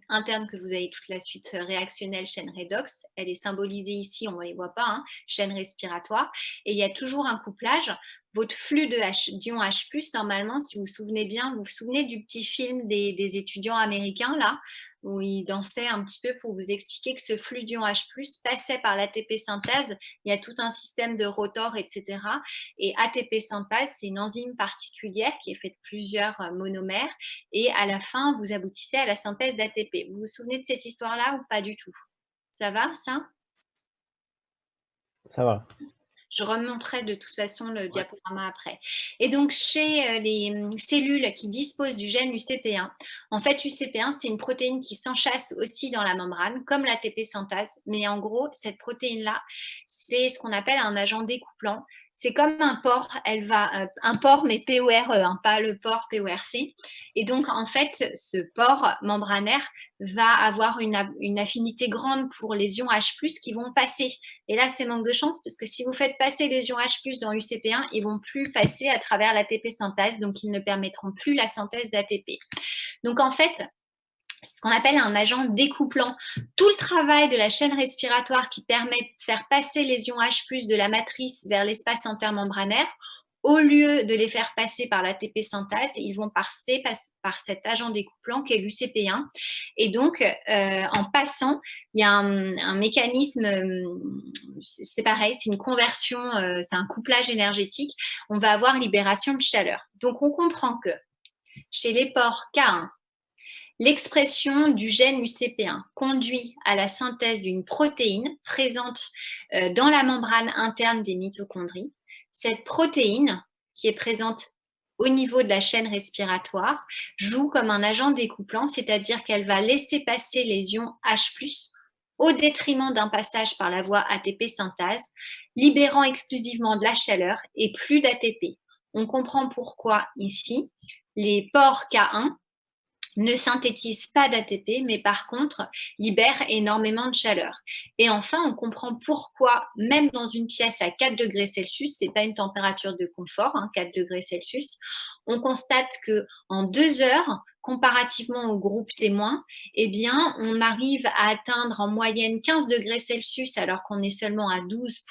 interne que vous avez toute la suite réactionnelle chaîne redox. Elle est symbolisée ici, on ne les voit pas, hein, chaîne respiratoire. Et il y a toujours un couplage. Votre flux d'ion H+, normalement, si vous vous souvenez bien, vous vous souvenez du petit film des étudiants américains, là, où ils dansaient un petit peu pour vous expliquer que ce flux d'ion H+, passait par l'ATP synthèse. Il y a tout un système de rotor, etc. Et ATP synthèse, c'est une enzyme particulière qui est faite de plusieurs monomères. Et à la fin, vous aboutissez à la synthèse d'ATP. Vous vous souvenez de cette histoire-là ou pas du tout? Ça va, ça? Ça va. Je remonterai de toute façon le diaporama après. Et donc, chez les cellules qui disposent du gène UCP1, en fait, UCP1, c'est une protéine qui s'enchâsse aussi dans la membrane, comme l'ATP synthase. Mais en gros, cette protéine-là, c'est ce qu'on appelle un agent découplant. C'est comme un pore, un pore, mais PORE, pas le pore PORC. Et donc, en fait, ce pore membranaire va avoir une affinité grande pour les ions H+, qui vont passer. Et là, c'est manque de chance, parce que si vous faites passer les ions H+, dans UCP1, ils ne vont plus passer à travers l'ATP synthase, donc ils ne permettront plus la synthèse d'ATP. Donc, en fait, ce qu'on appelle un agent découplant. Tout le travail de la chaîne respiratoire qui permet de faire passer les ions H+, de la matrice vers l'espace intermembranaire, au lieu de les faire passer par l'ATP synthase, ils vont passer par cet agent découplant qui est l'UCP1. Et donc, en passant, il y a un mécanisme, c'est pareil, c'est une conversion, c'est un couplage énergétique. On va avoir libération de chaleur. Donc, on comprend que chez les porcs K1, l'expression du gène UCP1 conduit à la synthèse d'une protéine présente dans la membrane interne des mitochondries. Cette protéine, qui est présente au niveau de la chaîne respiratoire, joue comme un agent découplant, c'est-à-dire qu'elle va laisser passer les ions H+, au détriment d'un passage par la voie ATP synthase, libérant exclusivement de la chaleur et plus d'ATP. On comprend pourquoi ici, les porcs K1 ne synthétise pas d'ATP, mais par contre, libère énormément de chaleur. Et enfin, on comprend pourquoi, même dans une pièce à 4 degrés Celsius, ce n'est pas une température de confort, 4 degrés Celsius, on constate qu'en 2 heures, comparativement au groupe témoin, eh bien, on arrive à atteindre en moyenne 15 degrés Celsius alors qu'on est seulement à 12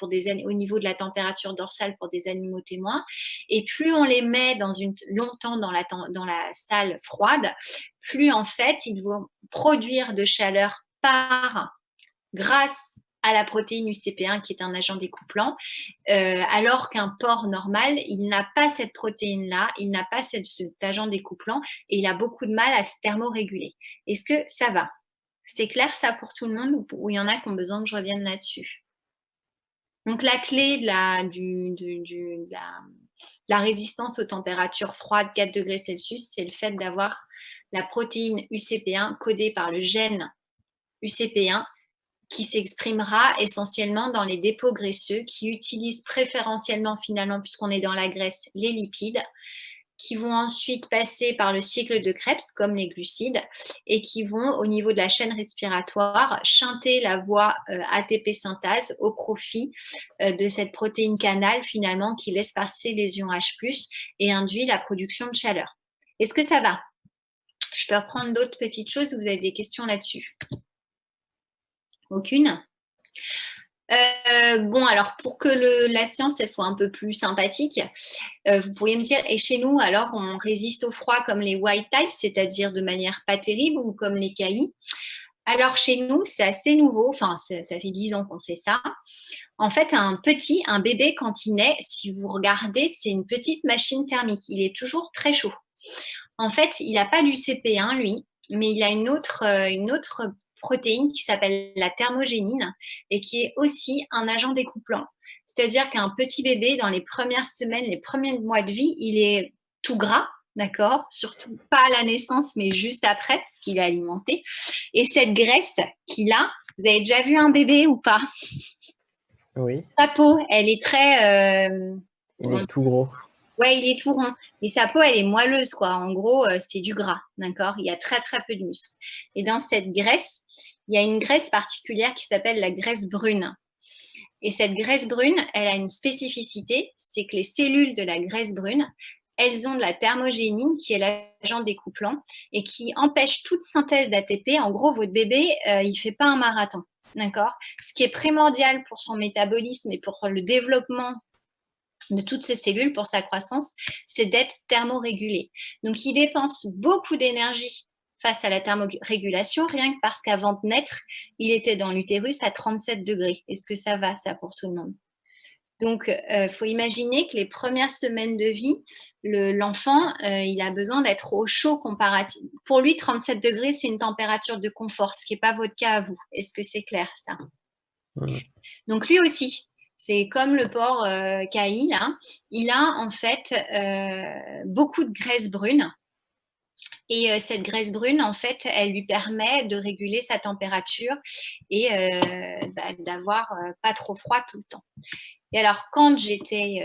au niveau de la température dorsale pour des animaux témoins. Et plus on les met longtemps dans la salle froide, plus en fait, ils vont produire de chaleur grâce à la protéine UCP1 qui est un agent découplant, alors qu'un porc normal, il n'a pas cette protéine-là, il n'a pas cet agent découplant et il a beaucoup de mal à se thermoréguler. Est-ce que ça va? C'est clair ça pour tout le monde ou il y en a qui ont besoin que je revienne là-dessus? Donc la clé de la résistance aux températures froides 4 degrés Celsius, c'est le fait d'avoir la protéine UCP1 codée par le gène UCP1 qui s'exprimera essentiellement dans les dépôts graisseux, qui utilisent préférentiellement finalement, puisqu'on est dans la graisse, les lipides, qui vont ensuite passer par le cycle de Krebs, comme les glucides, et qui vont, au niveau de la chaîne respiratoire, shunter la voie ATP synthase au profit de cette protéine canal, finalement, qui laisse passer les ions H+, et induit la production de chaleur. Est-ce que ça va? Je peux reprendre d'autres petites choses, vous avez des questions là-dessus? Aucune? Bon, alors pour que la séance elle soit un peu plus sympathique, vous pourriez me dire, et chez nous, alors on résiste au froid comme les white types, c'est-à-dire de manière pas terrible, ou comme les KI? Alors chez nous, c'est assez nouveau, enfin ça fait 10 ans qu'on sait ça. En fait, un bébé, quand il naît, si vous regardez, c'est une petite machine thermique. Il est toujours très chaud. En fait, il n'a pas du CP1, lui, mais il a une autre protéine qui s'appelle la thermogénine et qui est aussi un agent découplant. C'est-à-dire qu'un petit bébé, dans les premières semaines, les premiers mois de vie, il est tout gras, d'accord? Surtout pas à la naissance, mais juste après, parce qu'il est alimenté. Et cette graisse qu'il a, vous avez déjà vu un bébé ou pas? Oui, Sa peau, elle est très... il est tout gros. Ouais, il est tout rond. Et sa peau, elle est moelleuse, quoi. En gros, c'est du gras, d'accord? Il y a très, très peu de muscles. Et dans cette graisse, il y a une graisse particulière qui s'appelle la graisse brune. Et cette graisse brune, elle a une spécificité, c'est que les cellules de la graisse brune, elles ont de la thermogénine, qui est l'agent découplant, et qui empêche toute synthèse d'ATP. En gros, votre bébé, il ne fait pas un marathon, d'accord? Ce qui est primordial pour son métabolisme et pour le développement de toutes ces cellules pour sa croissance, c'est d'être thermorégulé. Donc, il dépense beaucoup d'énergie face à la thermorégulation, rien que parce qu'avant de naître, il était dans l'utérus à 37 degrés. Est-ce que ça va, ça, pour tout le monde? Donc, faut imaginer que les premières semaines de vie, l'enfant, il a besoin d'être au chaud comparatif. Pour lui, 37 degrés, c'est une température de confort, ce qui n'est pas votre cas à vous. Est-ce que c'est clair, ça? Donc, lui aussi, c'est comme le porc Caï, là, il a en fait beaucoup de graisse brune. Et cette graisse brune, en fait, elle lui permet de réguler sa température et d'avoir pas trop froid tout le temps. Et alors, quand j'étais,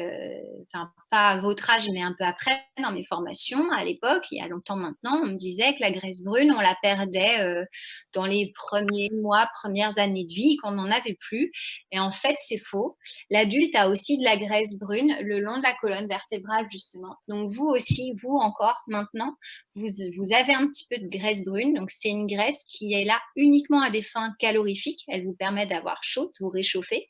enfin, pas à votre âge, mais un peu après, dans mes formations, à l'époque, il y a longtemps maintenant, on me disait que la graisse brune, on la perdait dans les premiers mois, premières années de vie, qu'on n'en avait plus. Et en fait, c'est faux. L'adulte a aussi de la graisse brune le long de la colonne vertébrale, justement. Donc, vous aussi, vous encore, maintenant, vous avez un petit peu de graisse brune. Donc, c'est une graisse qui est là uniquement à des fins calorifiques. Elle vous permet d'avoir chaud, de vous réchauffer,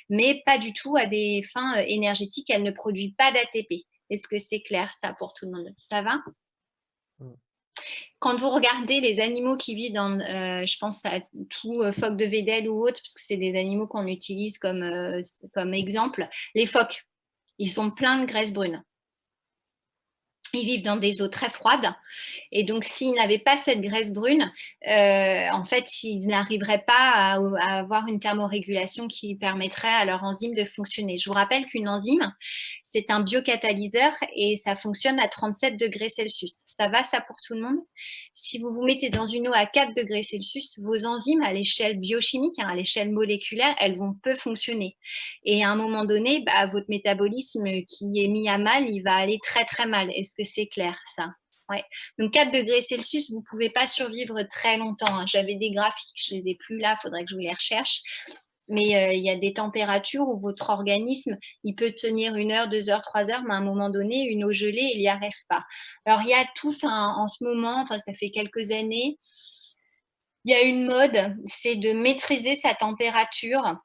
mais pas du tout à des fins énergétiques. Elle ne produit pas d'ATP. Est-ce que c'est clair, ça, pour tout le monde? Ça va? Quand vous regardez les animaux qui vivent dans, je pense à tout phoque de Weddell ou autre, parce que c'est des animaux qu'on utilise comme exemple, les phoques, ils sont pleins de graisse brune. Ils vivent dans des eaux très froides. Et donc, s'ils n'avaient pas cette graisse brune, en fait, ils n'arriveraient pas à avoir une thermorégulation qui permettrait à leur enzyme de fonctionner. Je vous rappelle qu'une enzyme, c'est un biocatalyseur et ça fonctionne à 37 degrés Celsius. Ça va, ça, pour tout le monde? Si vous vous mettez dans une eau à 4 degrés Celsius, vos enzymes, à l'échelle biochimique, à l'échelle moléculaire, elles vont peu fonctionner. Et à un moment donné, votre métabolisme qui est mis à mal, il va aller très, très mal. Est-ce que c'est clair, ça? Ouais. Donc 4 degrés Celsius, vous ne pouvez pas survivre très longtemps, hein. J'avais des graphiques, je ne les ai plus là, il faudrait que je vous les recherche. Mais il y a des températures où votre organisme, il peut tenir 1 heure, 2 heures, 3 heures, mais à un moment donné, une eau gelée, il n'y arrive pas. Alors, il y a tout en ce moment, enfin, ça fait quelques années, il y a une mode, c'est de maîtriser sa température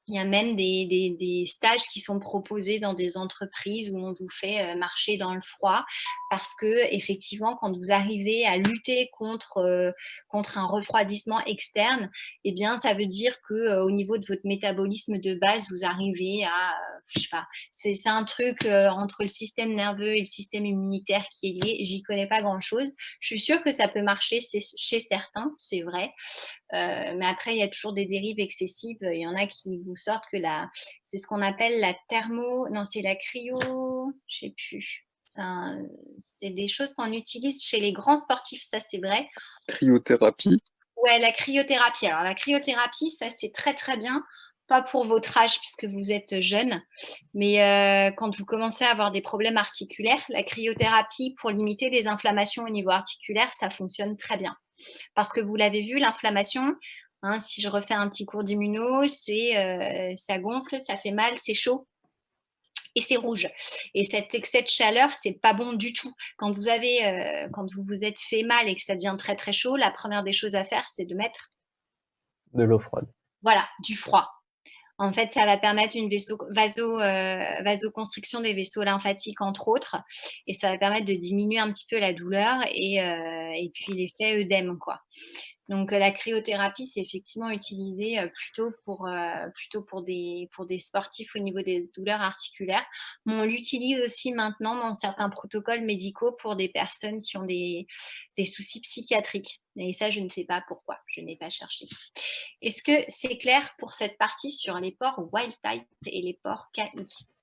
Il y a même des stages qui sont proposés dans des entreprises où on vous fait marcher dans le froid parce que effectivement, quand vous arrivez à lutter contre un refroidissement externe, eh bien, ça veut dire que au niveau de votre métabolisme de base, vous arrivez à, je sais pas, c'est un truc entre le système nerveux et le système immunitaire qui est lié. J'y connais pas grand-chose. Je suis sûre que ça peut marcher chez certains, c'est vrai. Mais après, il y a toujours des dérives excessives. Il y en a qui vous sortent que c'est ce qu'on appelle la non, c'est la cryo, je sais plus. C'est des choses qu'on utilise chez les grands sportifs, ça c'est vrai. Cryothérapie. Ouais, la cryothérapie. Alors la cryothérapie, ça c'est très très bien. Pas pour votre âge puisque vous êtes jeune, mais quand vous commencez à avoir des problèmes articulaires, la cryothérapie pour limiter les inflammations au niveau articulaire, ça fonctionne très bien. Parce que vous l'avez vu, l'inflammation, hein, si je refais un petit cours d'immuno, ça gonfle, ça fait mal, c'est chaud et c'est rouge. Et cet excès de chaleur, c'est pas bon du tout. Quand vous vous êtes fait mal et que ça devient très très chaud, la première des choses à faire, c'est de mettre De l'eau froide. voilà, du froid. En fait, ça va permettre une vasoconstriction des vaisseaux lymphatiques, entre autres, et ça va permettre de diminuer un petit peu la douleur et puis l'effet œdème, quoi. Donc, la cryothérapie, c'est effectivement utilisé plutôt pour des sportifs au niveau des douleurs articulaires. Mais on l'utilise aussi maintenant dans certains protocoles médicaux pour des personnes qui ont des soucis psychiatriques. Et ça, je ne sais pas pourquoi, je n'ai pas cherché. Est-ce que c'est clair pour cette partie sur les pores wild type et les pores KI?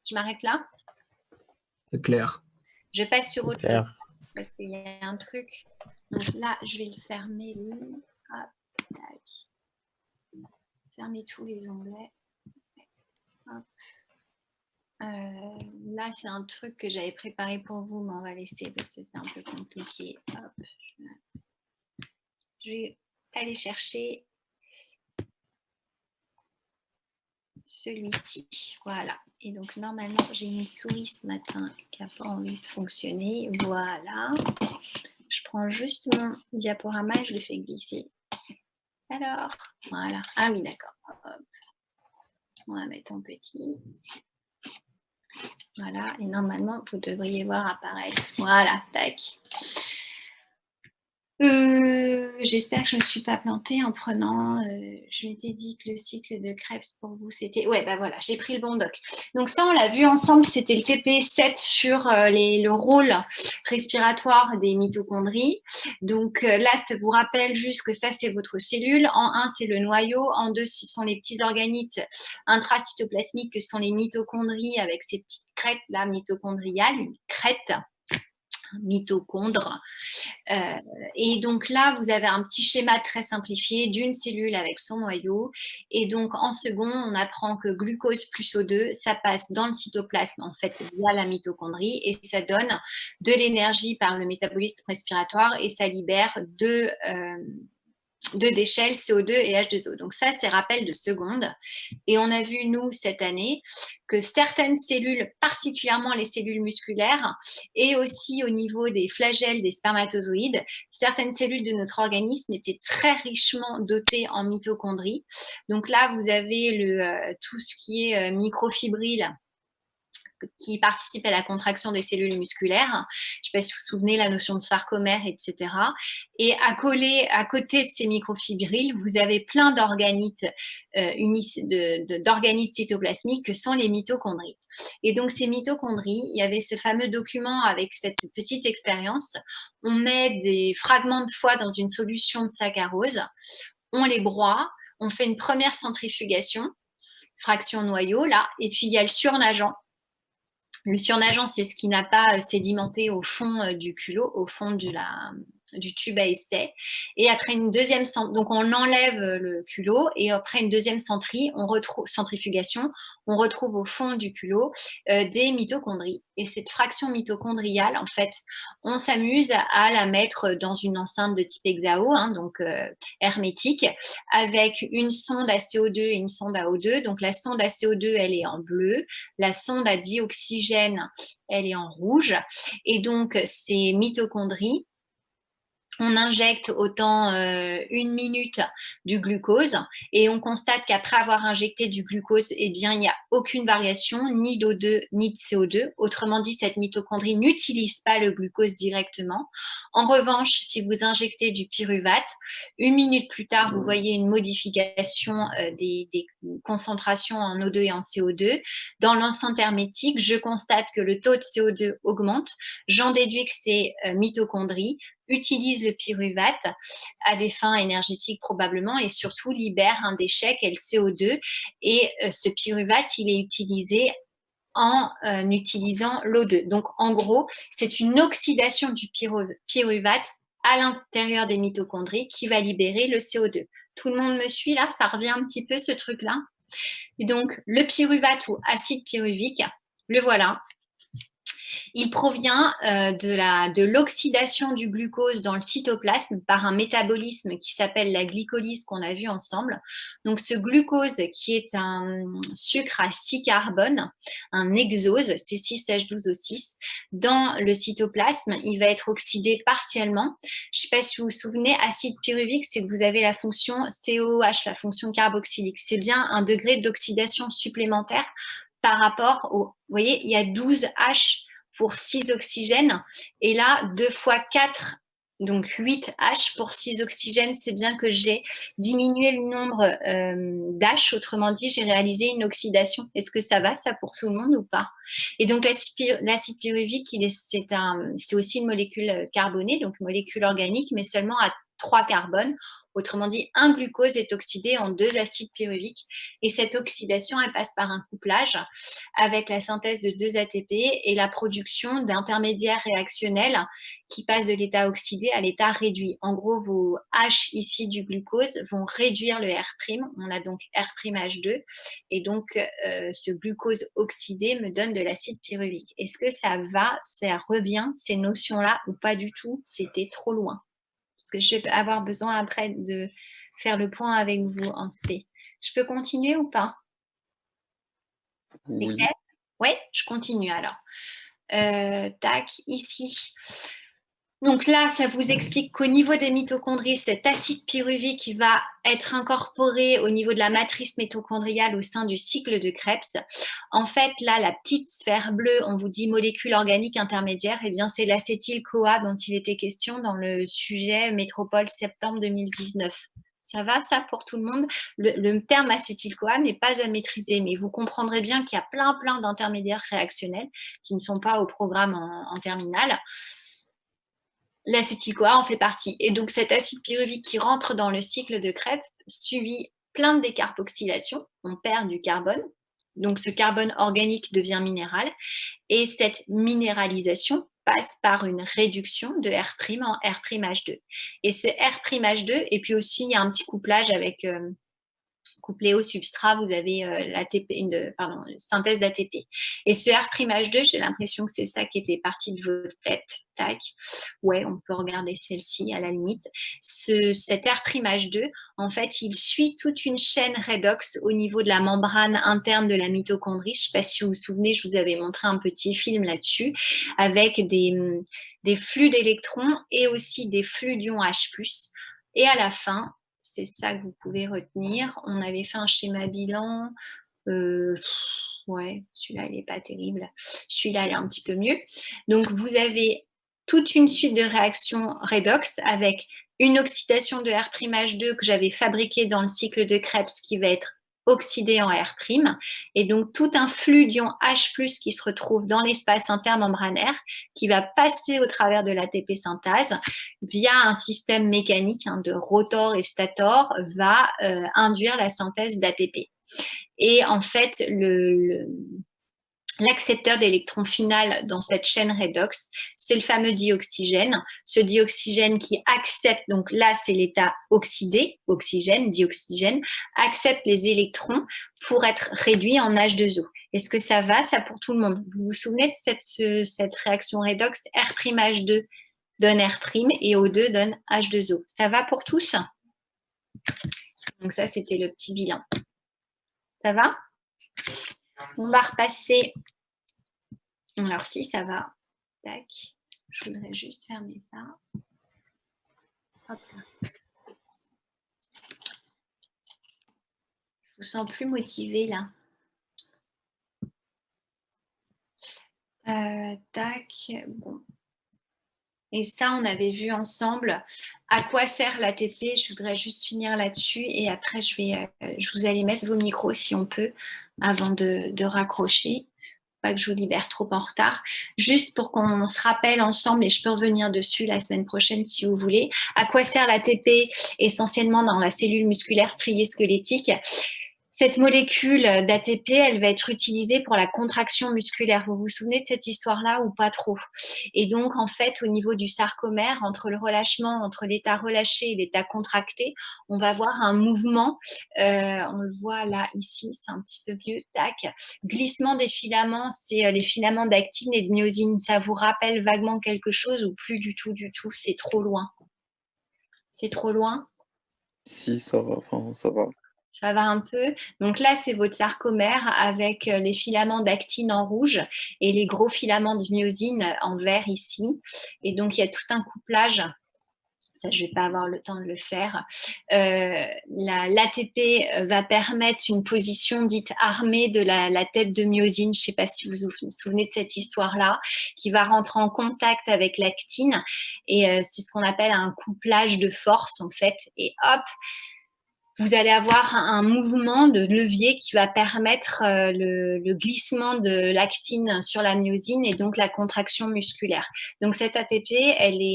Je m'arrête là? C'est clair. Je passe sur C'est autre chose clair. parce qu'il y a un truc. Donc là, je vais le fermer, lui. Hop, tac. Fermer tous les onglets. Hop. Là, c'est un truc que j'avais préparé pour vous, mais on va laisser parce que c'est un peu compliqué. Hop. Je vais aller chercher celui-ci. Voilà. Et donc, normalement, j'ai une souris ce matin qui n'a pas envie de fonctionner. Voilà. Je prends juste mon diaporama et je le fais glisser. Alors, voilà. Ah oui, d'accord. Hop. On va mettre en petit. Voilà. Et normalement, vous devriez voir apparaître. Voilà, tac. J'espère que je ne me suis pas plantée en prenant. Je m'étais dit que le cycle de Krebs pour vous, c'était. Ouais, bah voilà, j'ai pris le bon doc. Donc, ça, on l'a vu ensemble, c'était le TP7 sur le rôle respiratoire des mitochondries. Donc, là, ça vous rappelle juste que ça, c'est votre cellule. En 1, c'est le noyau. En 2, ce sont les petits organites intracytoplasmiques que sont les mitochondries avec ces petites crêtes là, mitochondriales, une crête. Mitochondre. Et donc là, vous avez un petit schéma très simplifié d'une cellule avec son noyau. Et donc, en second, on apprend que glucose plus O2, ça passe dans le cytoplasme, en fait, via la mitochondrie, et ça donne de l'énergie par le métabolisme respiratoire, et ça libère deux déchets, CO2 et H2O. Donc ça, c'est rappel de seconde. Et on a vu, nous, cette année, que certaines cellules, particulièrement les cellules musculaires, et aussi au niveau des flagelles des spermatozoïdes, certaines cellules de notre organisme étaient très richement dotées en mitochondries. Donc là, vous avez tout ce qui est microfibrilles, qui participent à la contraction des cellules musculaires. Je ne sais pas si vous vous souvenez la notion de sarcomère, etc. Et à côté de ces microfibrilles, vous avez plein d'organites d'organismes cytoplasmiques que sont les mitochondries. Et donc, ces mitochondries, il y avait ce fameux document avec cette petite expérience. On met des fragments de foie dans une solution de saccharose, on les broie, on fait une première centrifugation, fraction noyau, là, et puis il y a le surnageant. Le surnageant, c'est ce qui n'a pas sédimenté au fond du culot, au fond du tube à essai. Et après une deuxième donc on enlève le culot et après une deuxième centrifugation, on retrouve au fond du culot des mitochondries. Et cette fraction mitochondriale, en fait, on s'amuse à la mettre dans une enceinte de type hexao, hein, donc hermétique, avec une sonde à CO2 et une sonde à O2. Donc la sonde à CO2, elle est en bleu, la sonde à dioxygène, elle est en rouge. Et donc ces mitochondries, on injecte autant 1 minute du glucose et on constate qu'après avoir injecté du glucose, eh bien, il n'y a aucune variation, ni d'O2 ni de CO2. Autrement dit, cette mitochondrie n'utilise pas le glucose directement. En revanche, si vous injectez du pyruvate, 1 minute plus tard, vous voyez une modification des concentrations en O2 et en CO2. Dans l'enceinte hermétique, je constate que le taux de CO2 augmente. J'en déduis que ces mitochondries utilise le pyruvate à des fins énergétiques probablement et surtout libère un déchet qu'est le CO2 et ce pyruvate il est utilisé en utilisant l'O2. Donc en gros, c'est une oxydation du pyruvate à l'intérieur des mitochondries qui va libérer le CO2. Tout le monde me suit là? Ça revient un petit peu ce truc-là. Et donc le pyruvate ou acide pyruvique, le voilà. Il provient de l'oxydation du glucose dans le cytoplasme par un métabolisme qui s'appelle la glycolyse qu'on a vu ensemble. Donc ce glucose qui est un sucre à 6 carbones, un hexose, C6H12O6, dans le cytoplasme, il va être oxydé partiellement. Je ne sais pas si vous vous souvenez, acide pyruvique, c'est que vous avez la fonction COOH, la fonction carboxylique. C'est bien un degré d'oxydation supplémentaire par rapport au... Vous voyez, il y a 12 H pour 6 oxygènes. Et là, 2 fois 4, donc 8 H pour 6 oxygènes, c'est bien que j'ai diminué le nombre d'H. Autrement dit, j'ai réalisé une oxydation. Est-ce que ça va, ça, pour tout le monde ou pas? Et donc, l'acide pyruvique, c'est aussi une molécule carbonée, donc molécule organique, mais seulement à 3 carbones. Autrement dit, un glucose est oxydé en 2 acides pyruviques et cette oxydation, elle passe par un couplage avec la synthèse de 2 ATP et la production d'intermédiaires réactionnels qui passent de l'état oxydé à l'état réduit. En gros, vos H ici du glucose vont réduire le R'. On a donc R'H2 et donc ce glucose oxydé me donne de l'acide pyruvique. Est-ce que ça va, ça revient, ces notions-là ou pas du tout? C'était trop loin. Parce que je vais avoir besoin après de faire le point avec vous en SP. Je peux continuer ou pas? Oui. Oui, je continue alors. Tac, ici. Donc là, ça vous explique qu'au niveau des mitochondries, cet acide pyruvique va être incorporé au niveau de la matrice mitochondriale au sein du cycle de Krebs. En fait, là, la petite sphère bleue, on vous dit molécule organique intermédiaire, eh bien, c'est l'acétyl-CoA dont il était question dans le sujet Métropole septembre 2019. Ça va, ça, pour tout le monde? Le terme acétyl-CoA n'est pas à maîtriser, mais vous comprendrez bien qu'il y a plein d'intermédiaires réactionnels qui ne sont pas au programme en terminale. L'acétyl-CoA en fait partie. Et donc, cet acide pyruvique qui rentre dans le cycle de Krebs, suivi plein de décarboxylation, on perd du carbone. Donc, ce carbone organique devient minéral. Et cette minéralisation passe par une réduction de R' en R'H2. Et ce R'H2, et puis aussi, il y a un petit couplage avec... couplé au substrat, vous avez une synthèse d'ATP. Et ce R'H2, j'ai l'impression que c'est ça qui était parti de votre tête. Tac. Ouais, on peut regarder celle-ci à la limite. Cet R'H2, en fait, il suit toute une chaîne redox au niveau de la membrane interne de la mitochondrie. Je ne sais pas si vous vous souvenez, je vous avais montré un petit film là-dessus avec des flux d'électrons et aussi des flux d'ions H+. Et à la fin, c'est ça que vous pouvez retenir. On avait fait un schéma bilan. Ouais, celui-là, il n'est pas terrible. Celui-là, il est un petit peu mieux. Donc, vous avez toute une suite de réactions redox avec une oxydation de R'H2 que j'avais fabriquée dans le cycle de Krebs qui va être oxydé en R', et donc tout un flux d'ions H+, qui se retrouve dans l'espace intermembranaire, qui va passer au travers de l'ATP synthase, via un système mécanique de rotor et stator, va induire la synthèse d'ATP. Et en fait, l'accepteur d'électrons final dans cette chaîne redox, c'est le fameux dioxygène. Ce dioxygène qui accepte, donc là c'est l'état oxydé, oxygène, dioxygène, accepte les électrons pour être réduit en H2O. Est-ce que ça va, ça pour tout le monde? Vous vous souvenez de cette réaction redox? R'H2 donne R' et O2 donne H2O. Ça va pour tous? Donc ça, c'était le petit bilan. Ça va? On va repasser. Alors si ça va, tac, je voudrais juste fermer ça. Hop là. Je vous sens plus motivée là. Tac, bon. Et ça, on avait vu ensemble à quoi sert l'ATP. Je voudrais juste finir là-dessus et après, je vous allez mettre vos micros si on peut avant de raccrocher. Pas que je vous libère trop en retard. Juste pour qu'on se rappelle ensemble, et je peux revenir dessus la semaine prochaine si vous voulez, à quoi sert l'ATP essentiellement dans la cellule musculaire striée squelettique. Cette molécule d'ATP, elle va être utilisée pour la contraction musculaire. Vous vous souvenez de cette histoire-là ou pas trop? Et donc, en fait, au niveau du sarcomère, entre le relâchement, entre l'état relâché et l'état contracté, on va voir un mouvement. On le voit là, ici, c'est un petit peu mieux. Tac. Glissement des filaments, c'est les filaments d'actine et de myosine. Ça vous rappelle vaguement quelque chose ou plus du tout, c'est trop loin? C'est trop loin? Si, ça va, enfin, ça va. Ça va un peu. Donc là, c'est votre sarcomère avec les filaments d'actine en rouge et les gros filaments de myosine en vert ici. Et donc, il y a tout un couplage. Ça, je ne vais pas avoir le temps de le faire. L'ATP va permettre une position dite armée de la tête de myosine. Je ne sais pas si vous vous souvenez de cette histoire-là, qui va rentrer en contact avec l'actine. Et c'est ce qu'on appelle un couplage de force, en fait. Et hop, vous allez avoir un mouvement de levier qui va permettre le glissement de l'actine sur la myosine et donc la contraction musculaire. Donc cette ATP,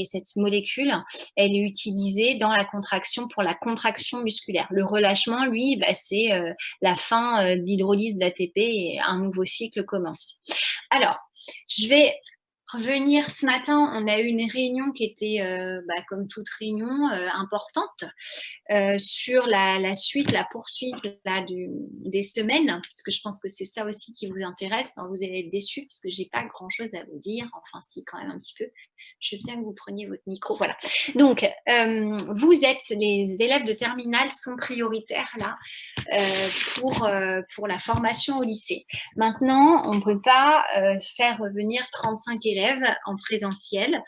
cette molécule, elle est utilisée dans la contraction pour la contraction musculaire. Le relâchement, lui, c'est la fin de l'hydrolyse d'ATP et un nouveau cycle commence. Alors, je vais revenir ce matin. On a eu une réunion qui était, comme toute réunion, importante. Sur la suite, la poursuite là, des semaines, parce que je pense que c'est ça aussi qui vous intéresse. Alors, vous allez être déçus parce que je n'ai pas grand-chose à vous dire. Enfin, si, quand même un petit peu. Je veux bien que vous preniez votre micro. Voilà. Donc, les élèves de terminale sont prioritaires là pour la formation au lycée. Maintenant, on ne peut pas faire revenir 35 élèves en présentiel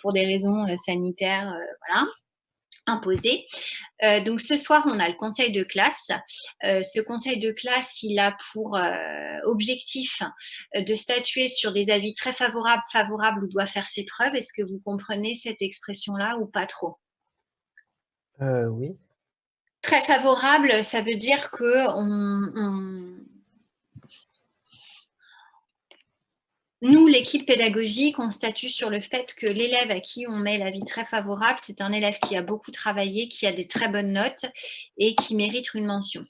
pour des raisons sanitaires, voilà, imposées. Donc ce soir, on a le conseil de classe. Ce conseil de classe, il a pour objectif de statuer sur des avis très favorables ou doit faire ses preuves. Est-ce que vous comprenez cette expression-là ou pas trop? Oui. Très favorable, ça veut dire que nous, l'équipe pédagogique, on statue sur le fait que l'élève à qui on met l'avis très favorable, c'est un élève qui a beaucoup travaillé, qui a des très bonnes notes et qui mérite une mention.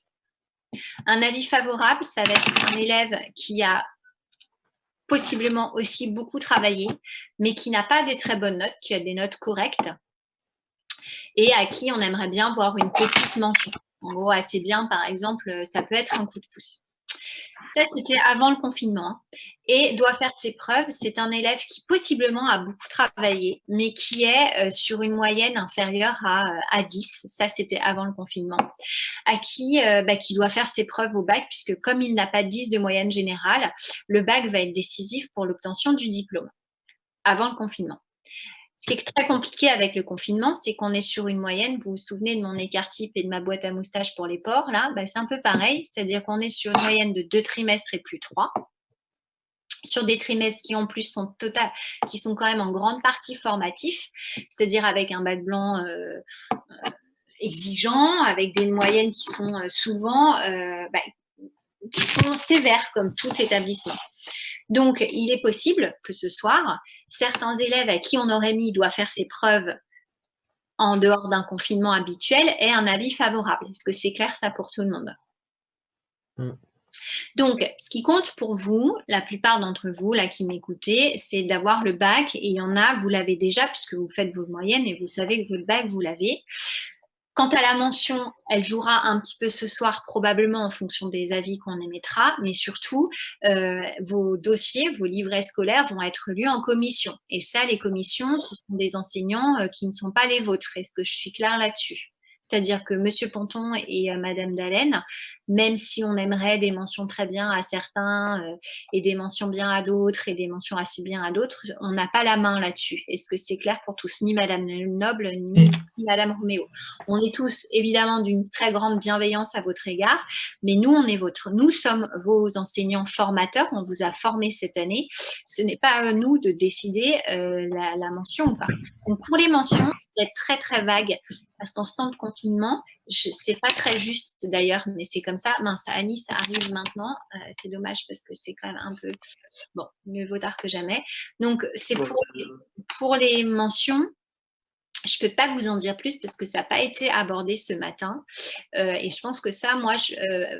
Un avis favorable, ça va être un élève qui a possiblement aussi beaucoup travaillé, mais qui n'a pas des très bonnes notes, qui a des notes correctes et à qui on aimerait bien voir une petite mention. En gros, assez bien, par exemple, ça peut être un coup de pouce. Ça, c'était avant le confinement. Et doit faire ses preuves. C'est un élève qui possiblement a beaucoup travaillé, mais qui est sur une moyenne inférieure à 10. Ça, c'était avant le confinement. À qui doit faire ses preuves au bac, puisque comme il n'a pas 10 de moyenne générale, le bac va être décisif pour l'obtention du diplôme avant le confinement. Ce qui est très compliqué avec le confinement, c'est qu'on est sur une moyenne. Vous vous souvenez de mon écart type et de ma boîte à moustaches pour les porcs, là, c'est un peu pareil. C'est-à-dire qu'on est sur une moyenne de 2 trimestres et plus 3. Sur des trimestres qui en plus qui sont quand même en grande partie formatifs, c'est-à-dire avec un bac blanc exigeant, avec des moyennes qui sont souvent qui sont sévères comme tout établissement. Donc, il est possible que ce soir, certains élèves à qui on aurait mis doit faire ses preuves en dehors d'un confinement habituel aient un avis favorable. Est-ce que c'est clair ça pour tout le monde? Donc, ce qui compte pour vous, la plupart d'entre vous là qui m'écoutez, c'est d'avoir le bac. Et il y en a, vous l'avez déjà puisque vous faites vos moyennes et vous savez que le bac, vous l'avez. Quant à la mention, elle jouera un petit peu ce soir, probablement en fonction des avis qu'on émettra, mais surtout, vos dossiers, vos livrets scolaires vont être lus en commission. Et ça, les commissions, ce sont des enseignants qui ne sont pas les vôtres. Est-ce que je suis claire là-dessus? C'est-à-dire que Monsieur Ponton et Madame Dallène, même si on aimerait des mentions très bien à certains et des mentions bien à d'autres et des mentions assez bien à d'autres, on n'a pas la main là-dessus. Est-ce que c'est clair pour tous? Ni Madame Noble, ni Madame Roméo. On est tous évidemment d'une très grande bienveillance à votre égard, mais nous sommes vos enseignants formateurs, on vous a formé cette année. Ce n'est pas à nous de décider la mention ou pas. Donc pour les mentions, être très très vague, parce qu'en ce temps de confinement, c'est pas très juste d'ailleurs, mais c'est comme ça. Mince, Annie, ça arrive maintenant. C'est dommage parce que c'est quand même un peu... Bon, mieux vaut tard que jamais. Donc, c'est pour les mentions. Je ne peux pas vous en dire plus parce que ça n'a pas été abordé ce matin. Et je pense que ça, moi,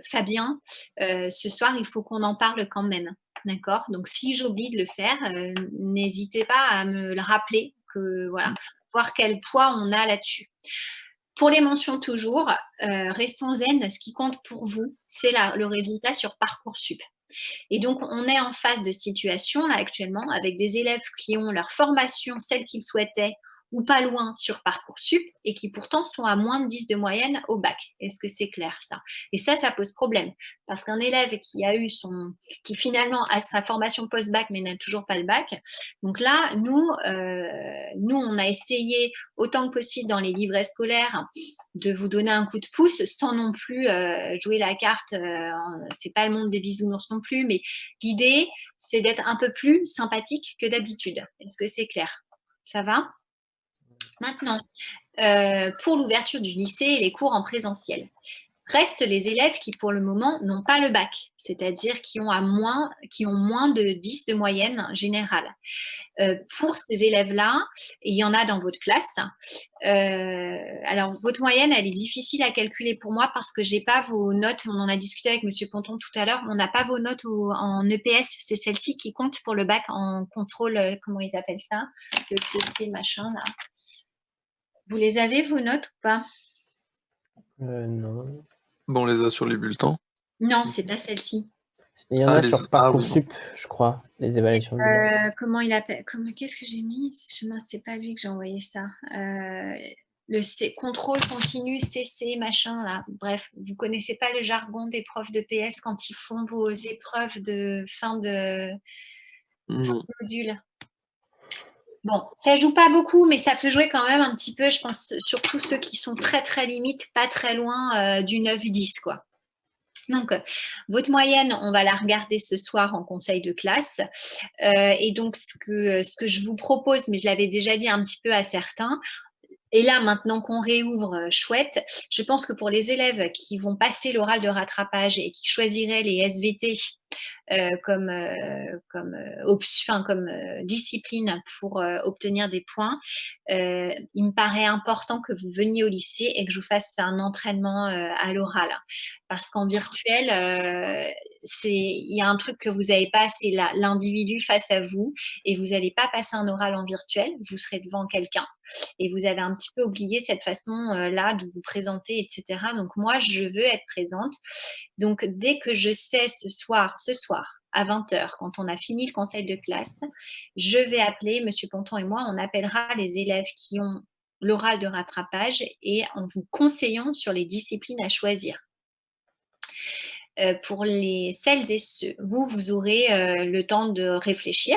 Fabien, ce soir, il faut qu'on en parle quand même. D'accord? Donc, si j'oublie de le faire, n'hésitez pas à me le rappeler, que voilà, voir quel poids on a là-dessus. Pour les mentions toujours, restons zen. Ce qui compte pour vous, c'est le résultat sur Parcoursup. Et donc, on est en phase de situation là actuellement avec des élèves qui ont leur formation, celle qu'ils souhaitaient, ou pas loin sur Parcoursup et qui pourtant sont à moins de 10 de moyenne au bac. Est-ce que c'est clair ça? Et ça pose problème parce qu'un élève qui finalement a sa formation post-bac mais n'a toujours pas le bac. Donc là, nous, on a essayé autant que possible dans les livrets scolaires de vous donner un coup de pouce sans non plus jouer la carte. C'est pas le monde des bisounours non plus, mais l'idée, c'est d'être un peu plus sympathique que d'habitude. Est-ce que c'est clair? Ça va? Maintenant, pour l'ouverture du lycée et les cours en présentiel, restent les élèves qui, pour le moment, n'ont pas le bac, c'est-à-dire qui ont moins de 10 de moyenne générale. Pour ces élèves-là, il y en a dans votre classe. Alors, votre moyenne, elle est difficile à calculer pour moi parce que j'ai pas vos notes. On en a discuté avec Monsieur Ponton tout à l'heure. On n'a pas vos notes en EPS. C'est celle-ci qui compte pour le bac en contrôle, comment ils appellent ça? Le CC machin, là. Vous les avez, vos notes ou pas? Non. Bon, on les a sur les bulletins. Non, c'est pas celle-ci. Il y en a sur Parcoursup, je crois, les évaluations du bac. Comment il appelle? Qu'est-ce que j'ai mis? C'est pas lui que j'ai envoyé ça. Le contrôle continu, CC, machin, là. Bref, vous connaissez pas le jargon des profs de PS quand ils font vos épreuves de fin de module? Bon, ça joue pas beaucoup, mais ça peut jouer quand même un petit peu, je pense, surtout ceux qui sont très, très limite, pas très loin du 9-10, quoi. Donc, votre moyenne, on va la regarder ce soir en conseil de classe. Et donc, ce que je vous propose, mais je l'avais déjà dit un petit peu à certains, et là, maintenant qu'on réouvre, chouette, je pense que pour les élèves qui vont passer l'oral de rattrapage et qui choisiraient les SVT comme discipline pour obtenir des points, il me paraît important que vous veniez au lycée et que je vous fasse un entraînement à l'oral. Parce qu'en virtuel, il y a un truc que vous n'avez pas, c'est l'individu face à vous et vous n'allez pas passer un oral en virtuel, vous serez devant quelqu'un et vous avez un petit peu oublié cette façon-là de vous présenter, etc. Donc moi, je veux être présente. Donc dès que je sais ce soir à 20h, quand on a fini le conseil de classe, je vais appeler Monsieur Ponton et moi, on appellera les élèves qui ont l'oral de rattrapage et en vous conseillant sur les disciplines à choisir. Pour celles et ceux, vous aurez le temps de réfléchir,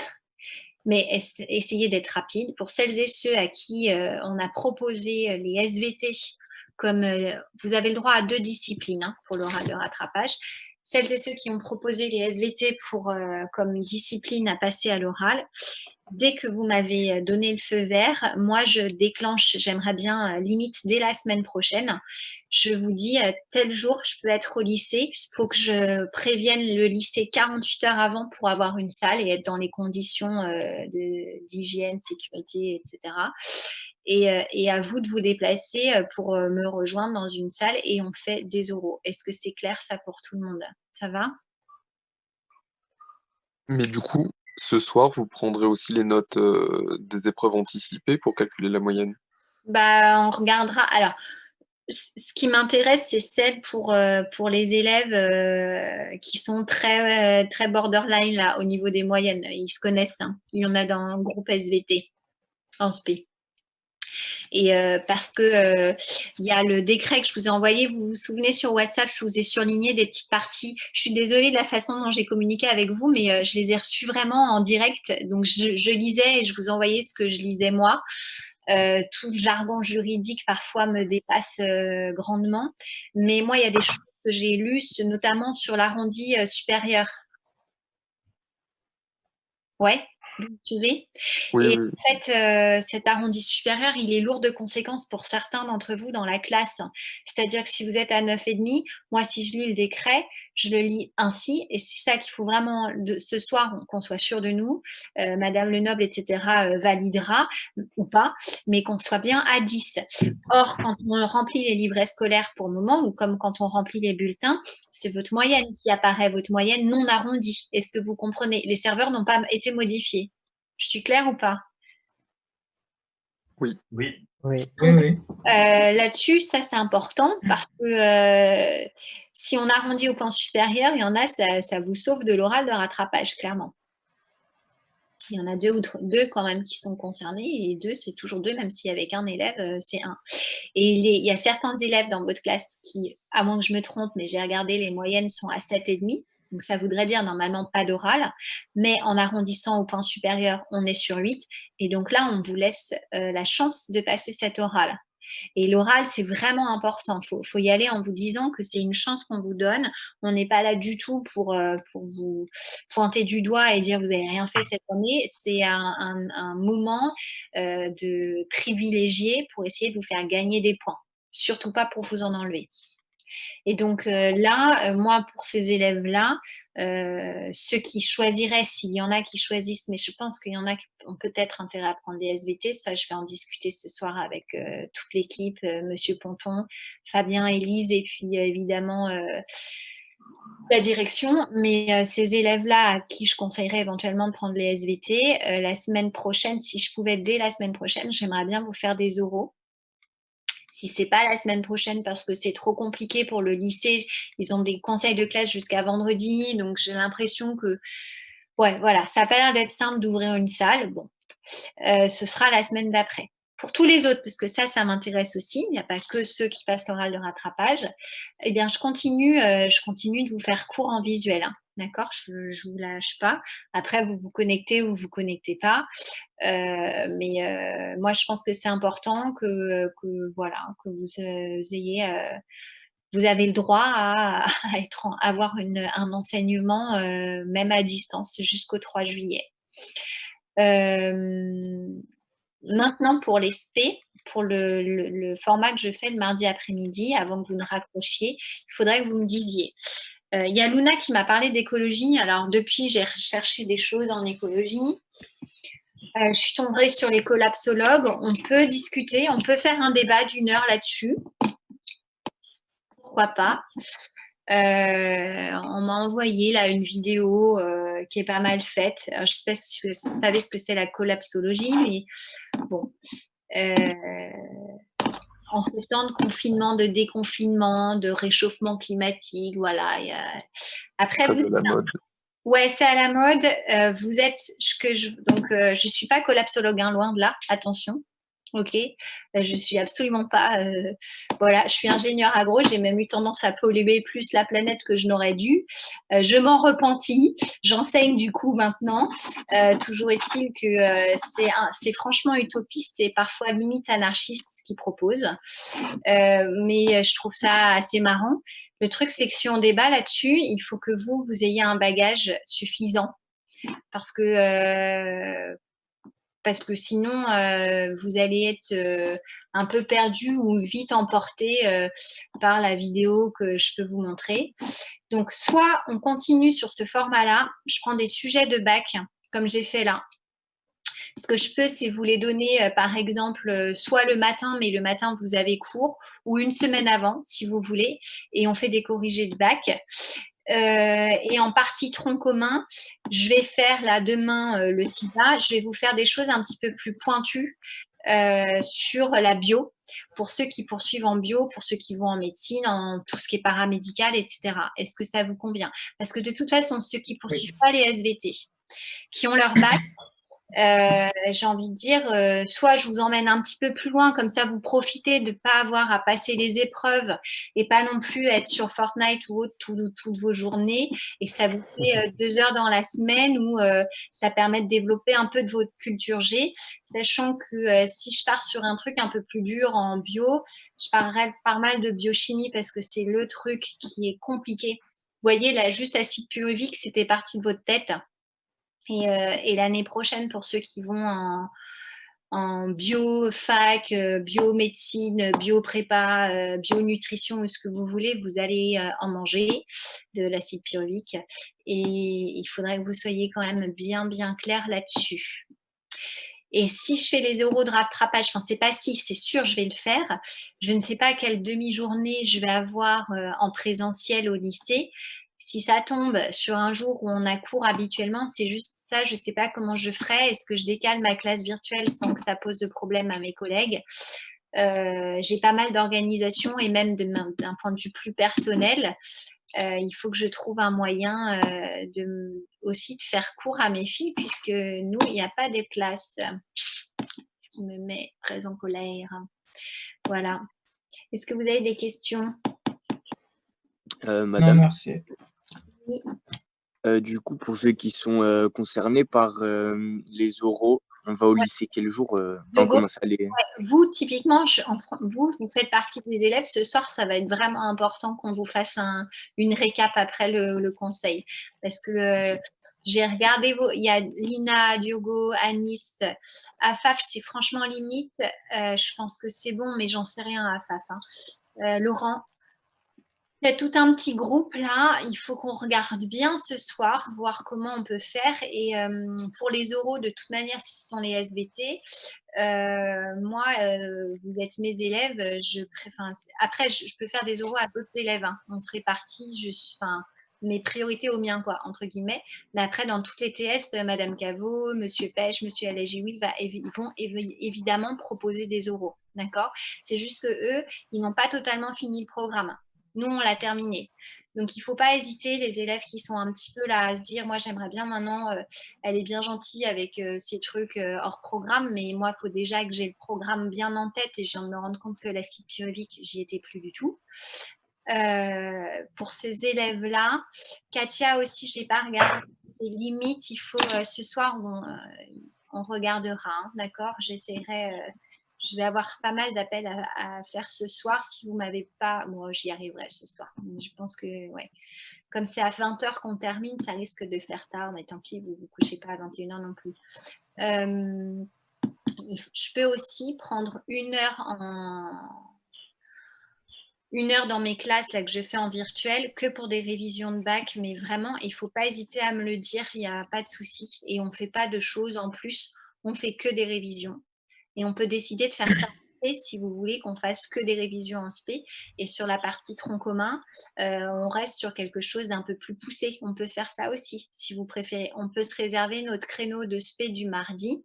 mais essayez d'être rapide. Pour celles et ceux à qui on a proposé les SVT, comme vous avez le droit à 2 disciplines pour l'oral de rattrapage. Celles et ceux qui ont proposé les SVT comme discipline à passer à l'oral, dès que vous m'avez donné le feu vert, moi je déclenche, j'aimerais bien limite dès la semaine prochaine, je vous dis tel jour je peux être au lycée, il faut que je prévienne le lycée 48 heures avant pour avoir une salle et être dans les conditions d'hygiène, sécurité, etc. Et à vous de vous déplacer pour me rejoindre dans une salle et on fait des oraux. Est-ce que c'est clair ça pour tout le monde? Ça va? Mais du coup, ce soir, vous prendrez aussi les notes des épreuves anticipées pour calculer la moyenne. On regardera. Alors, ce qui m'intéresse, c'est celle pour les élèves qui sont très, très borderline là, au niveau des moyennes. Ils se connaissent. Hein. Il y en a dans le groupe SVT en SP. Et parce que il y a le décret que je vous ai envoyé, vous vous souvenez sur WhatsApp, je vous ai surligné des petites parties. Je suis désolée de la façon dont j'ai communiqué avec vous, mais je les ai reçues vraiment en direct. Donc je lisais et je vous envoyais ce que je lisais moi. Tout le jargon juridique parfois me dépasse grandement. Mais moi, il y a des choses que j'ai lues, notamment sur l'arrondi supérieur. Ouais, vous me suivez? Oui, Et oui. en fait, cet arrondi supérieur, il est lourd de conséquences pour certains d'entre vous dans la classe. C'est-à-dire que si vous êtes à 9,5, moi, si je lis le décret, je le lis ainsi. Et c'est ça qu'il faut vraiment, ce soir, qu'on soit sûr de nous. Madame Lenoble, etc., validera ou pas, mais qu'on soit bien à 10. Or, quand on remplit les livrets scolaires pour le moment, ou comme quand on remplit les bulletins, c'est votre moyenne qui apparaît, votre moyenne non arrondie. Est-ce que vous comprenez? Les serveurs n'ont pas été modifiés. Je suis claire ou pas? Oui. Oui. Oui, oui. Là-dessus, ça c'est important parce que si on arrondit au point supérieur, il y en a, ça vous sauve de l'oral de rattrapage, clairement. Il y en a deux quand même qui sont concernés et deux, c'est toujours deux, même si avec un élève, c'est un. Et il y a certains élèves dans votre classe qui, à moins que je me trompe, mais j'ai regardé, les moyennes sont à 7,5. Donc, ça voudrait dire normalement pas d'oral. Mais en arrondissant au point supérieur, on est sur 8. Et donc là, on vous laisse la chance de passer cet oral. Et l'oral, c'est vraiment important. Il faut y aller en vous disant que c'est une chance qu'on vous donne. On n'est pas là du tout pour vous pointer du doigt et dire vous n'avez rien fait cette année. C'est un moment de privilégié pour essayer de vous faire gagner des points. Surtout pas pour vous en enlever. Et donc là, moi, pour ces élèves-là, ceux qui choisiraient, s'il y en a qui choisissent, mais je pense qu'il y en a qui ont peut-être intérêt à prendre des SVT, ça, je vais en discuter ce soir avec toute l'équipe, Monsieur Ponton, Fabien, Élise, et puis évidemment la direction. Mais ces élèves-là, à qui je conseillerais éventuellement de prendre les SVT, la semaine prochaine, si je pouvais dès la semaine prochaine, j'aimerais bien vous faire des oraux. Si c'est pas la semaine prochaine parce que c'est trop compliqué pour le lycée, ils ont des conseils de classe jusqu'à vendredi, donc j'ai l'impression que, ouais, voilà, ça n'a pas l'air d'être simple d'ouvrir une salle. Bon, ce sera la semaine d'après. Pour tous les autres, parce que ça m'intéresse aussi, il n'y a pas que ceux qui passent l'oral de rattrapage, eh bien, je continue de vous faire cours en visuel. Hein. D'accord? Je ne vous lâche pas. Après, vous vous connectez ou vous vous connectez pas. Mais moi, je pense que c'est important que voilà, que vous ayez, vous avez le droit à avoir un enseignement même à distance jusqu'au 3 juillet. Maintenant, pour les SP, pour le format que je fais le mardi après-midi, avant que vous ne raccrochiez, il faudrait que vous me disiez. Il y a Luna qui m'a parlé d'écologie. Alors, depuis, j'ai cherché des choses en écologie. Je suis tombée sur les collapsologues. On peut discuter, on peut faire un débat d'1 heure là-dessus. Pourquoi pas? On m'a envoyé là une vidéo qui est pas mal faite. Alors, je ne sais pas si vous savez ce que c'est la collapsologie, mais bon. En ces temps de confinement, de déconfinement, de réchauffement climatique, voilà. Après, Très à la mode. Ouais, c'est à la mode. Vous êtes donc je suis pas collapsologue, hein, loin de là. Attention. Ok, je suis absolument pas. Voilà, je suis ingénieure agro. J'ai même eu tendance à polluer plus la planète que je n'aurais dû. Je m'en repentis. J'enseigne du coup maintenant. Toujours est-il que c'est franchement utopiste et parfois limite anarchiste ce qu'ils proposent. Mais je trouve ça assez marrant. Le truc, c'est que si on débat là-dessus, il faut que vous ayez un bagage suffisant parce que sinon, vous allez être un peu perdu ou vite emporté par la vidéo que je peux vous montrer. Donc, soit on continue sur ce format-là, je prends des sujets de bac, comme j'ai fait là. Ce que je peux, c'est vous les donner, par exemple, soit le matin, mais le matin, vous avez cours, ou une semaine avant, si vous voulez, et on fait des corrigés de bac. Et en partie tronc commun, je vais faire là demain le SIDA, je vais vous faire des choses un petit peu plus pointues sur la bio, pour ceux qui poursuivent en bio, pour ceux qui vont en médecine, en tout ce qui est paramédical, etc. Est-ce que ça vous convient? Parce que de toute façon, ceux qui ne poursuivent pas les SVT, qui ont leur bac. J'ai envie de dire, soit je vous emmène un petit peu plus loin, comme ça vous profitez de ne pas avoir à passer les épreuves et pas non plus être sur Fortnite ou autre toutes vos journées, et ça vous fait 2 heures dans la semaine où ça permet de développer un peu de votre culture G, sachant que si je pars sur un truc un peu plus dur en bio, je parlerai pas mal de biochimie parce que c'est le truc qui est compliqué. Vous voyez, là, juste acide pyruvique, c'était parti de votre tête. Et l'année prochaine, pour ceux qui vont en bio, fac, biomédecine, bio-prépa, bio-nutrition ou ce que vous voulez, vous allez en manger de l'acide pyruvique. Et il faudrait que vous soyez quand même bien clair là-dessus. Et si je fais les euros de rattrapage, enfin c'est pas si, c'est sûr je vais le faire. Je ne sais pas quelle demi-journée je vais avoir en présentiel au lycée. Si ça tombe sur un jour où on a cours habituellement, c'est juste ça, je ne sais pas comment je ferai. Est-ce que je décale ma classe virtuelle sans que ça pose de problème à mes collègues? J'ai pas mal d'organisation et même d'un point de vue plus personnel, il faut que je trouve un moyen aussi de faire cours à mes filles puisque nous, il n'y a pas de classe. Ce qui me met très en colère. Voilà. Est-ce que vous avez des questions? Madame, Non, merci. Oui. Du coup, pour ceux qui sont concernés par les oraux, on va au lycée quel jour? Enfin, on commence à les... Vous, typiquement, vous faites partie des élèves. Ce soir, ça va être vraiment important qu'on vous fasse une récap après le conseil. Parce que j'ai regardé il y a Lina, Diogo, Anis, Afaf, c'est franchement limite. Je pense que c'est bon, mais j'en sais rien à Afaf. Hein. Laurent, il y a tout un petit groupe là, il faut qu'on regarde bien ce soir, voir comment on peut faire. Et pour les oraux, de toute manière, si ce sont les SVT, moi, vous êtes mes élèves, après, je peux faire des oraux à d'autres élèves. Hein. On se répartit, mes priorités aux miens, quoi, entre guillemets. Mais après, dans toutes les TS, Madame Caveau, Monsieur Pêche, Monsieur Alagiwi, ils vont évidemment proposer des oraux. D'accord? C'est juste que eux, ils n'ont pas totalement fini le programme. Nous, on l'a terminé. Donc, il ne faut pas hésiter, les élèves qui sont un petit peu là à se dire, moi, j'aimerais bien maintenant, elle est bien gentille avec ces trucs hors programme, mais moi, il faut déjà que j'ai le programme bien en tête et je viens de me rendre compte que l'acide pyruvique, j'y étais plus du tout. Pour ces élèves-là, Katia aussi, je n'ai pas regardé ses limites. Il faut, ce soir, on regardera, hein, d'accord? J'essaierai... je vais avoir pas mal d'appels à faire ce soir. Si vous ne m'avez pas... Bon, j'y arriverai ce soir. Je pense que, ouais. Comme c'est à 20h qu'on termine, ça risque de faire tard. Mais tant pis, vous ne vous couchez pas à 21h non plus. Je peux aussi prendre 1 heure dans mes classes là, que je fais en virtuel que pour des révisions de bac. Mais vraiment, il ne faut pas hésiter à me le dire. Il n'y a pas de souci. Et on ne fait pas de choses en plus. On ne fait que des révisions. Et on peut décider de faire ça si vous voulez qu'on fasse que des révisions en spé. Et sur la partie tronc commun, on reste sur quelque chose d'un peu plus poussé. On peut faire ça aussi, si vous préférez. On peut se réserver notre créneau de spé du mardi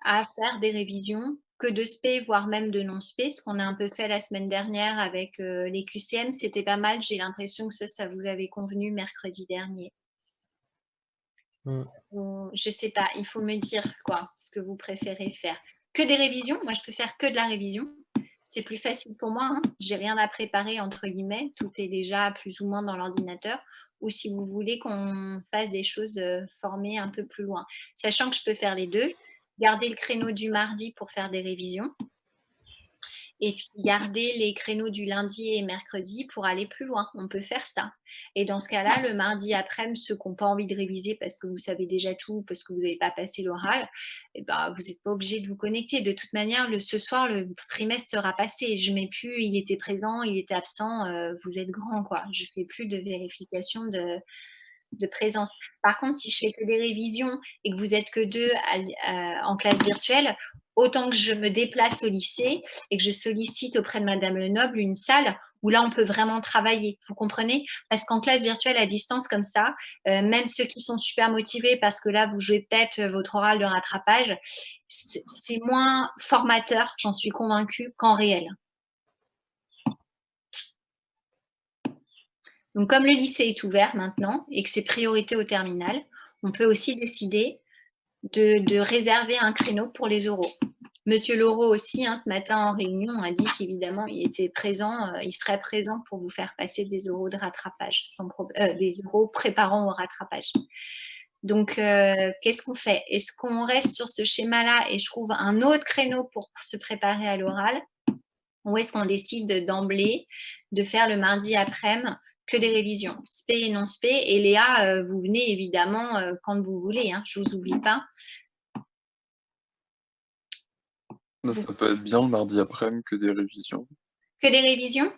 à faire des révisions que de spé, voire même de non-spé, ce qu'on a un peu fait la semaine dernière avec les QCM. C'était pas mal. J'ai l'impression que ça vous avait convenu mercredi dernier. Je sais pas, il faut me dire quoi, ce que vous préférez faire. Que des révisions, moi je peux faire que de la révision. C'est plus facile pour moi, hein. J'ai rien à préparer entre guillemets, tout est déjà plus ou moins dans l'ordinateur. Ou si vous voulez qu'on fasse des choses formées un peu plus loin. Sachant que je peux faire les deux, garder le créneau du mardi pour faire des révisions. Et puis garder les créneaux du lundi et mercredi pour aller plus loin. On peut faire ça. Et dans ce cas-là, le mardi après-midi, ceux qui n'ont pas envie de réviser parce que vous savez déjà tout, parce que vous n'avez pas passé l'oral, vous n'êtes pas obligé de vous connecter. De toute manière, ce soir, le trimestre sera passé. Je ne mets plus, il était présent, il était absent, vous êtes grand, quoi. Je ne fais plus de vérification de présence. Par contre, si je fais que des révisions et que vous êtes que 2 en classe virtuelle, autant que je me déplace au lycée et que je sollicite auprès de Madame Lenoble une salle où là, on peut vraiment travailler. Vous comprenez? Parce qu'en classe virtuelle à distance comme ça, même ceux qui sont super motivés parce que là, vous jouez peut-être votre oral de rattrapage, c'est moins formateur, j'en suis convaincue, qu'en réel. Donc, comme le lycée est ouvert maintenant et que c'est priorité au terminal, on peut aussi décider de réserver un créneau pour les oraux. Monsieur Laureau aussi, ce matin en réunion, a dit qu'évidemment, il était présent, il serait présent pour vous faire passer des oraux de rattrapage, des oraux préparant au rattrapage. Donc, qu'est-ce qu'on fait? Est-ce qu'on reste sur ce schéma-là et je trouve un autre créneau pour se préparer à l'oral? Ou est-ce qu'on décide d'emblée de faire le mardi après-midi que des révisions, spé et non spé? Et Léa, vous venez évidemment quand vous voulez, je ne vous oublie pas. Ça peut être bien le mardi après-midi que des révisions. Que des révisions.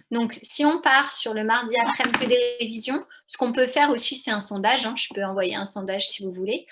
Donc, si on part sur le mardi après-midi que des révisions, ce qu'on peut faire aussi, c'est un sondage. Je peux envoyer un sondage si vous voulez.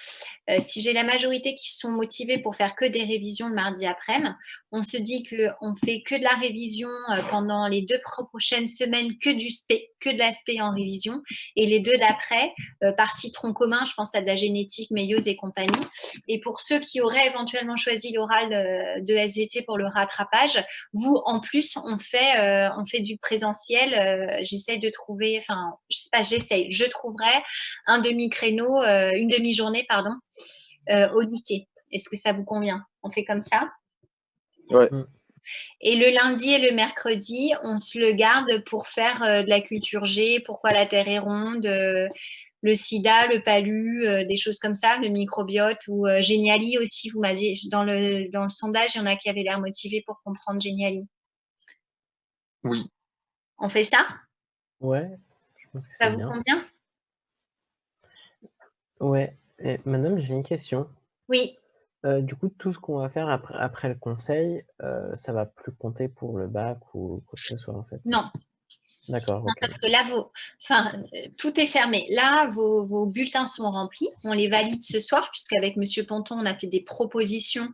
Si j'ai la majorité qui sont motivés pour faire que des révisions le mardi après-midi, on se dit qu'on fait que de la révision pendant les 2 prochaines semaines, que du spé, que de la spé en révision. Et les 2 d'après, partie tronc commun, je pense à de la génétique, méiose et compagnie. Et pour ceux qui auraient éventuellement choisi l'oral de SVT pour le rattrapage, vous, en plus, on fait du présentiel. J'essaye de trouver, je trouverai un demi-créneau, une demi-journée, pardon, au lycée. Est-ce que ça vous convient? On fait comme ça? Ouais. Et le lundi et le mercredi, on se le garde pour faire de la culture G, pourquoi la Terre est ronde, le sida, le palu, des choses comme ça, le microbiote ou Geniali aussi. Vous m'aviez dans le sondage, il y en a qui avaient l'air motivés pour comprendre Geniali. Oui. On fait ça? Ouais, je pense que Ça c'est vous bien. convient? Ouais. Et, madame, j'ai une question. Oui. Du coup, tout ce qu'on va faire après le conseil, ça va plus compter pour le bac ou quoi que ce soit en fait? Non. D'accord. Non, Ok. parce que là, tout est fermé. Là, vos bulletins sont remplis. On les valide ce soir, puisqu'avec M. Ponton, on a fait des propositions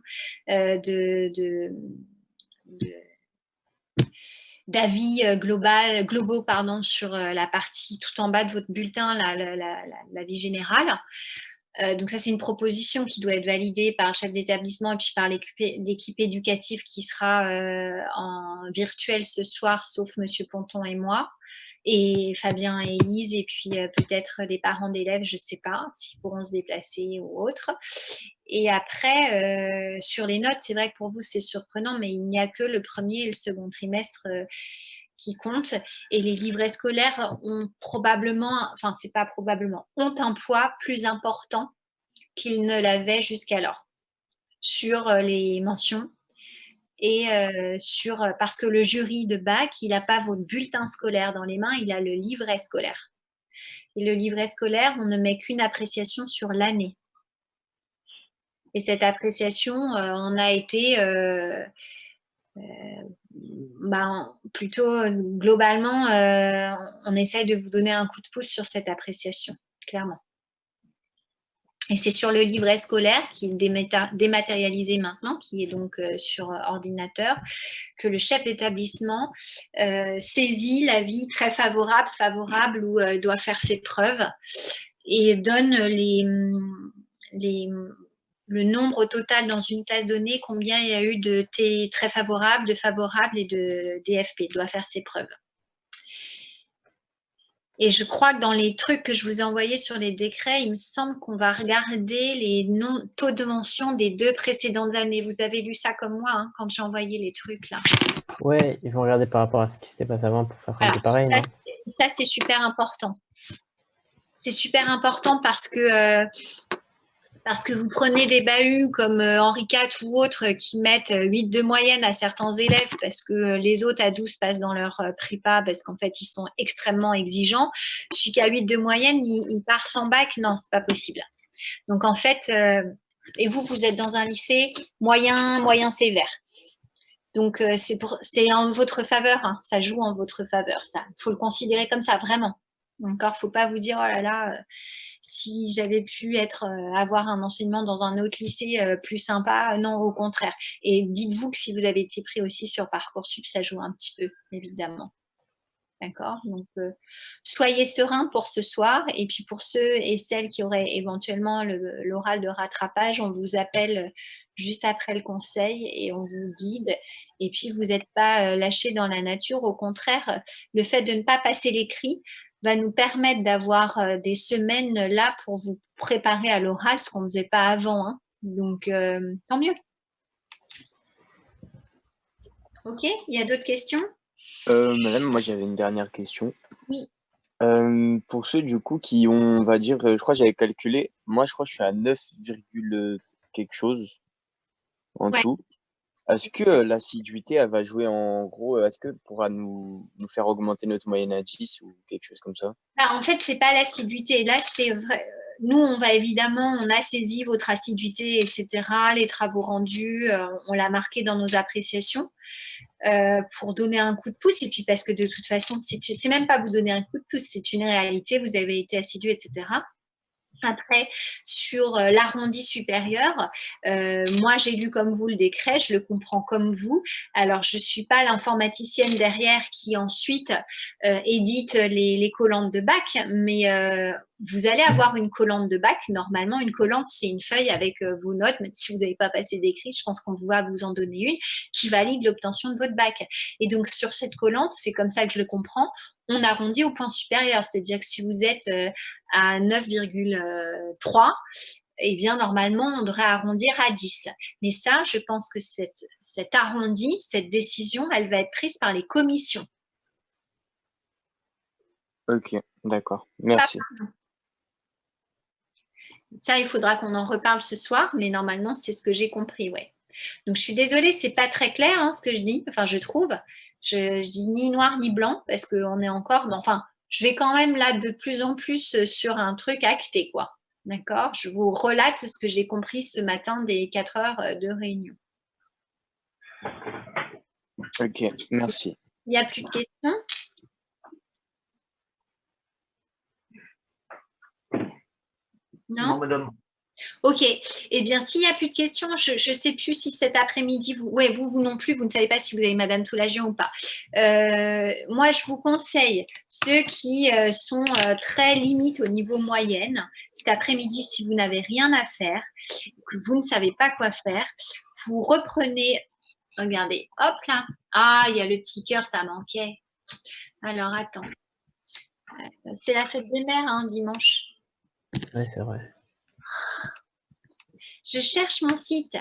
d'avis globaux sur la partie tout en bas de votre bulletin, la vie générale. Donc ça, c'est une proposition qui doit être validée par le chef d'établissement et puis par l'équipe éducative qui sera en virtuel ce soir, sauf M. Ponton et moi, et Fabien et Élise, et puis peut-être des parents d'élèves, je ne sais pas, s'ils pourront se déplacer ou autre. Et après, sur les notes, c'est vrai que pour vous, c'est surprenant, mais il n'y a que le premier et le second trimestre qui comptent. Et les livrets scolaires ont ont un poids plus important qu'ils ne l'avaient jusqu'alors sur les mentions et parce que le jury de bac, il n'a pas votre bulletin scolaire dans les mains, il a le livret scolaire. Et le livret scolaire, on ne met qu'une appréciation sur l'année. Et cette appréciation, on a été plutôt globalement, on essaye de vous donner un coup de pouce sur cette appréciation, clairement. Et c'est sur le livret scolaire qui est dématérialisé maintenant, qui est donc sur ordinateur, que le chef d'établissement saisit l'avis très favorable où doit faire ses preuves et donne le nombre total dans une classe donnée, combien il y a eu de T très favorables, de favorables et de DFP, il doit faire ses preuves. Et je crois que dans les trucs que je vous ai envoyés sur les décrets, il me semble qu'on va regarder les taux de mention des 2 précédentes années. Vous avez lu ça comme moi quand j'ai envoyé les trucs là. Ouais, ils vont regarder par rapport à ce qui s'était passé avant pour faire un peu pareil, non? Ça, c'est super important. C'est super important parce que vous prenez des bahuts comme Henri IV ou autres qui mettent 8 de moyenne à certains élèves parce que les autres à 12 passent dans leur prépa parce qu'en fait, ils sont extrêmement exigeants. Celui qui a 8 de moyenne, il part sans bac. Non, c'est pas possible. Donc, en fait, et vous êtes dans un lycée moyen sévère. Donc, c'est en votre faveur. Ça joue en votre faveur, ça. Il faut le considérer comme ça, vraiment. Encore, il ne faut pas vous dire, oh là là, si j'avais pu avoir un enseignement dans un autre lycée plus sympa, non, au contraire. Et dites-vous que si vous avez été pris aussi sur Parcoursup, ça joue un petit peu, évidemment. D'accord? Donc, soyez sereins pour ce soir. Et puis, pour ceux et celles qui auraient éventuellement l'oral de rattrapage, on vous appelle juste après le conseil et on vous guide. Et puis, vous n'êtes pas lâchés dans la nature. Au contraire, le fait de ne pas passer l'écrit, va nous permettre d'avoir des semaines là pour vous préparer à l'oral, ce qu'on ne faisait pas avant. Hein. Donc, tant mieux. Ok, il y a d'autres questions? Madame, moi j'avais une dernière question. Oui. Pour ceux du coup qui ont, on va dire, je crois que j'avais calculé, moi je crois que je suis à 9, quelque chose en Ouais. tout. Est-ce que l'assiduité, elle va jouer en gros, est-ce que pourra nous faire augmenter notre moyenne à 10 ou quelque chose comme ça? Bah, en fait, c'est pas l'assiduité. Là, c'est vrai. Nous, on va évidemment, on a saisi votre assiduité, etc., les travaux rendus, on l'a marqué dans nos appréciations pour donner un coup de pouce. Et puis parce que de toute façon, c'est même pas vous donner un coup de pouce, c'est une réalité. Vous avez été assidu, etc. Après, sur l'arrondi supérieur, moi, j'ai lu comme vous le décret, je le comprends comme vous. Alors, je ne suis pas l'informaticienne derrière qui ensuite édite les collantes de bac, mais vous allez avoir une collante de bac. Normalement, une collante, c'est une feuille avec vos notes, même si vous n'avez pas passé d'écrit, je pense qu'on va vous en donner une, qui valide l'obtention de votre bac. Et donc, sur cette collante, c'est comme ça que je le comprends, on arrondit au point supérieur. C'est-à-dire que si vous êtes à 9,3, eh bien, normalement, on devrait arrondir à 10. Mais ça, je pense que cet arrondi, cette décision, elle va être prise par les commissions. Ok, d'accord. Merci. Ça, il faudra qu'on en reparle ce soir, mais normalement, c'est ce que j'ai compris, ouais. Donc, je suis désolée, c'est pas très clair hein, ce que je dis, enfin, je trouve. Je dis ni noir ni blanc parce qu'on est encore, enfin, je vais quand même là de plus en plus sur un truc acté, quoi. D'accord? Je vous relate ce que j'ai compris ce matin des 4 heures de réunion. Ok, merci. Il n'y a plus de questions? Non, madame. Ok. Eh bien, s'il n'y a plus de questions, je ne sais plus si cet après-midi, vous non plus, vous ne savez pas si vous avez Madame Toulagian ou pas. Moi, je vous conseille ceux qui sont très limites au niveau moyenne. Cet après-midi, si vous n'avez rien à faire, que vous ne savez pas quoi faire, vous reprenez. Regardez, hop là. Ah, il y a le petit cœur, ça manquait. Alors, attends. C'est la fête des mères, hein, dimanche. Oui, c'est vrai. Je cherche mon site.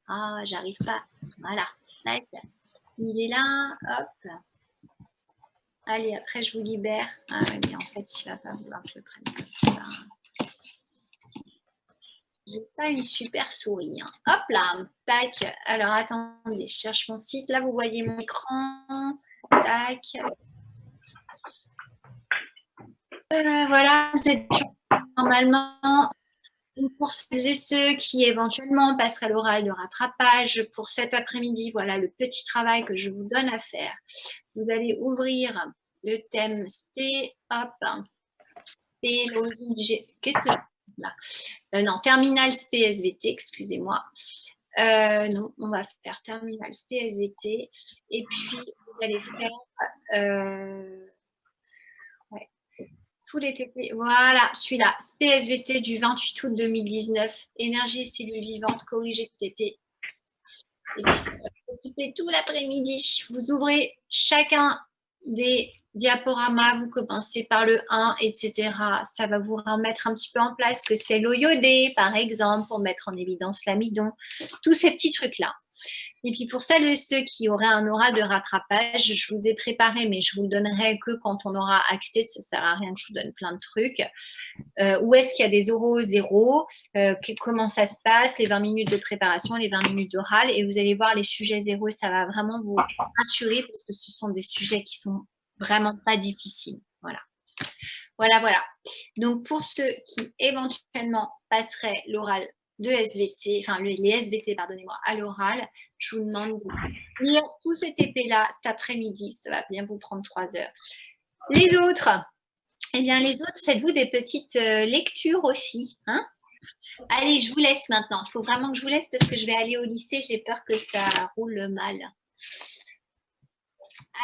Ah, j'arrive pas. Voilà. Tac. Il est là. Hop. Allez, après, je vous libère. Ah oui, mais en fait, il ne va pas vouloir que je le prenne comme ça. J'ai pas une super souris. Hein. Hop là. Tac. Alors, attendez, je cherche mon site. Là, vous voyez mon écran. Tac. Voilà, vous êtes normalement pour celles et ceux qui éventuellement passeraient l'oral de rattrapage pour cet après-midi. Voilà le petit travail que je vous donne à faire. Vous allez ouvrir le thème SP. Hop. Qu'est-ce que je là non, terminal SPSVT, excusez-moi. Non, on va faire terminal SPSVT. Et puis, vous allez faire tous les TP. Voilà, celui-là, SPSVT du 28 août 2019, énergie et cellules vivantes, corrigé de TP. Et puis, ça va occuper tout l'après-midi. Vous ouvrez chacun des diaporamas, vous commencez par le 1, etc. Ça va vous remettre un petit peu en place que c'est l'eau iodée, par exemple, pour mettre en évidence l'amidon. Tous ces petits trucs-là. Et puis pour celles et ceux qui auraient un oral de rattrapage, je vous ai préparé, mais je vous le donnerai que quand on aura acté, ça ne sert à rien que je vous donne plein de trucs. Où est-ce qu'il y a des oraux zéro, comment ça se passe, les 20 minutes de préparation, les 20 minutes d'oral, et vous allez voir les sujets zéro, ça va vraiment vous rassurer parce que ce sont des sujets qui sont vraiment pas difficiles. Voilà. Voilà. Donc pour ceux qui éventuellement passeraient l'oral de SVT, enfin les SVT, pardonnez-moi, à l'oral, je vous demande de lire tous ces TP-là cet après-midi. Ça va bien vous prendre 3 heures. Les autres, eh bien les autres, faites-vous des petites lectures aussi. Hein? Allez, je vous laisse maintenant. Il faut vraiment que je vous laisse parce que je vais aller au lycée. J'ai peur que ça roule mal.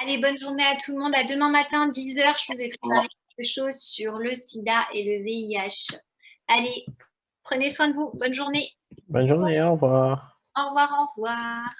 Allez, bonne journée à tout le monde. À demain matin, 10h. Je vous ai préparé quelque chose sur le sida et le VIH. Allez, prenez soin de vous. Bonne journée. Bonne journée, au revoir. Au revoir.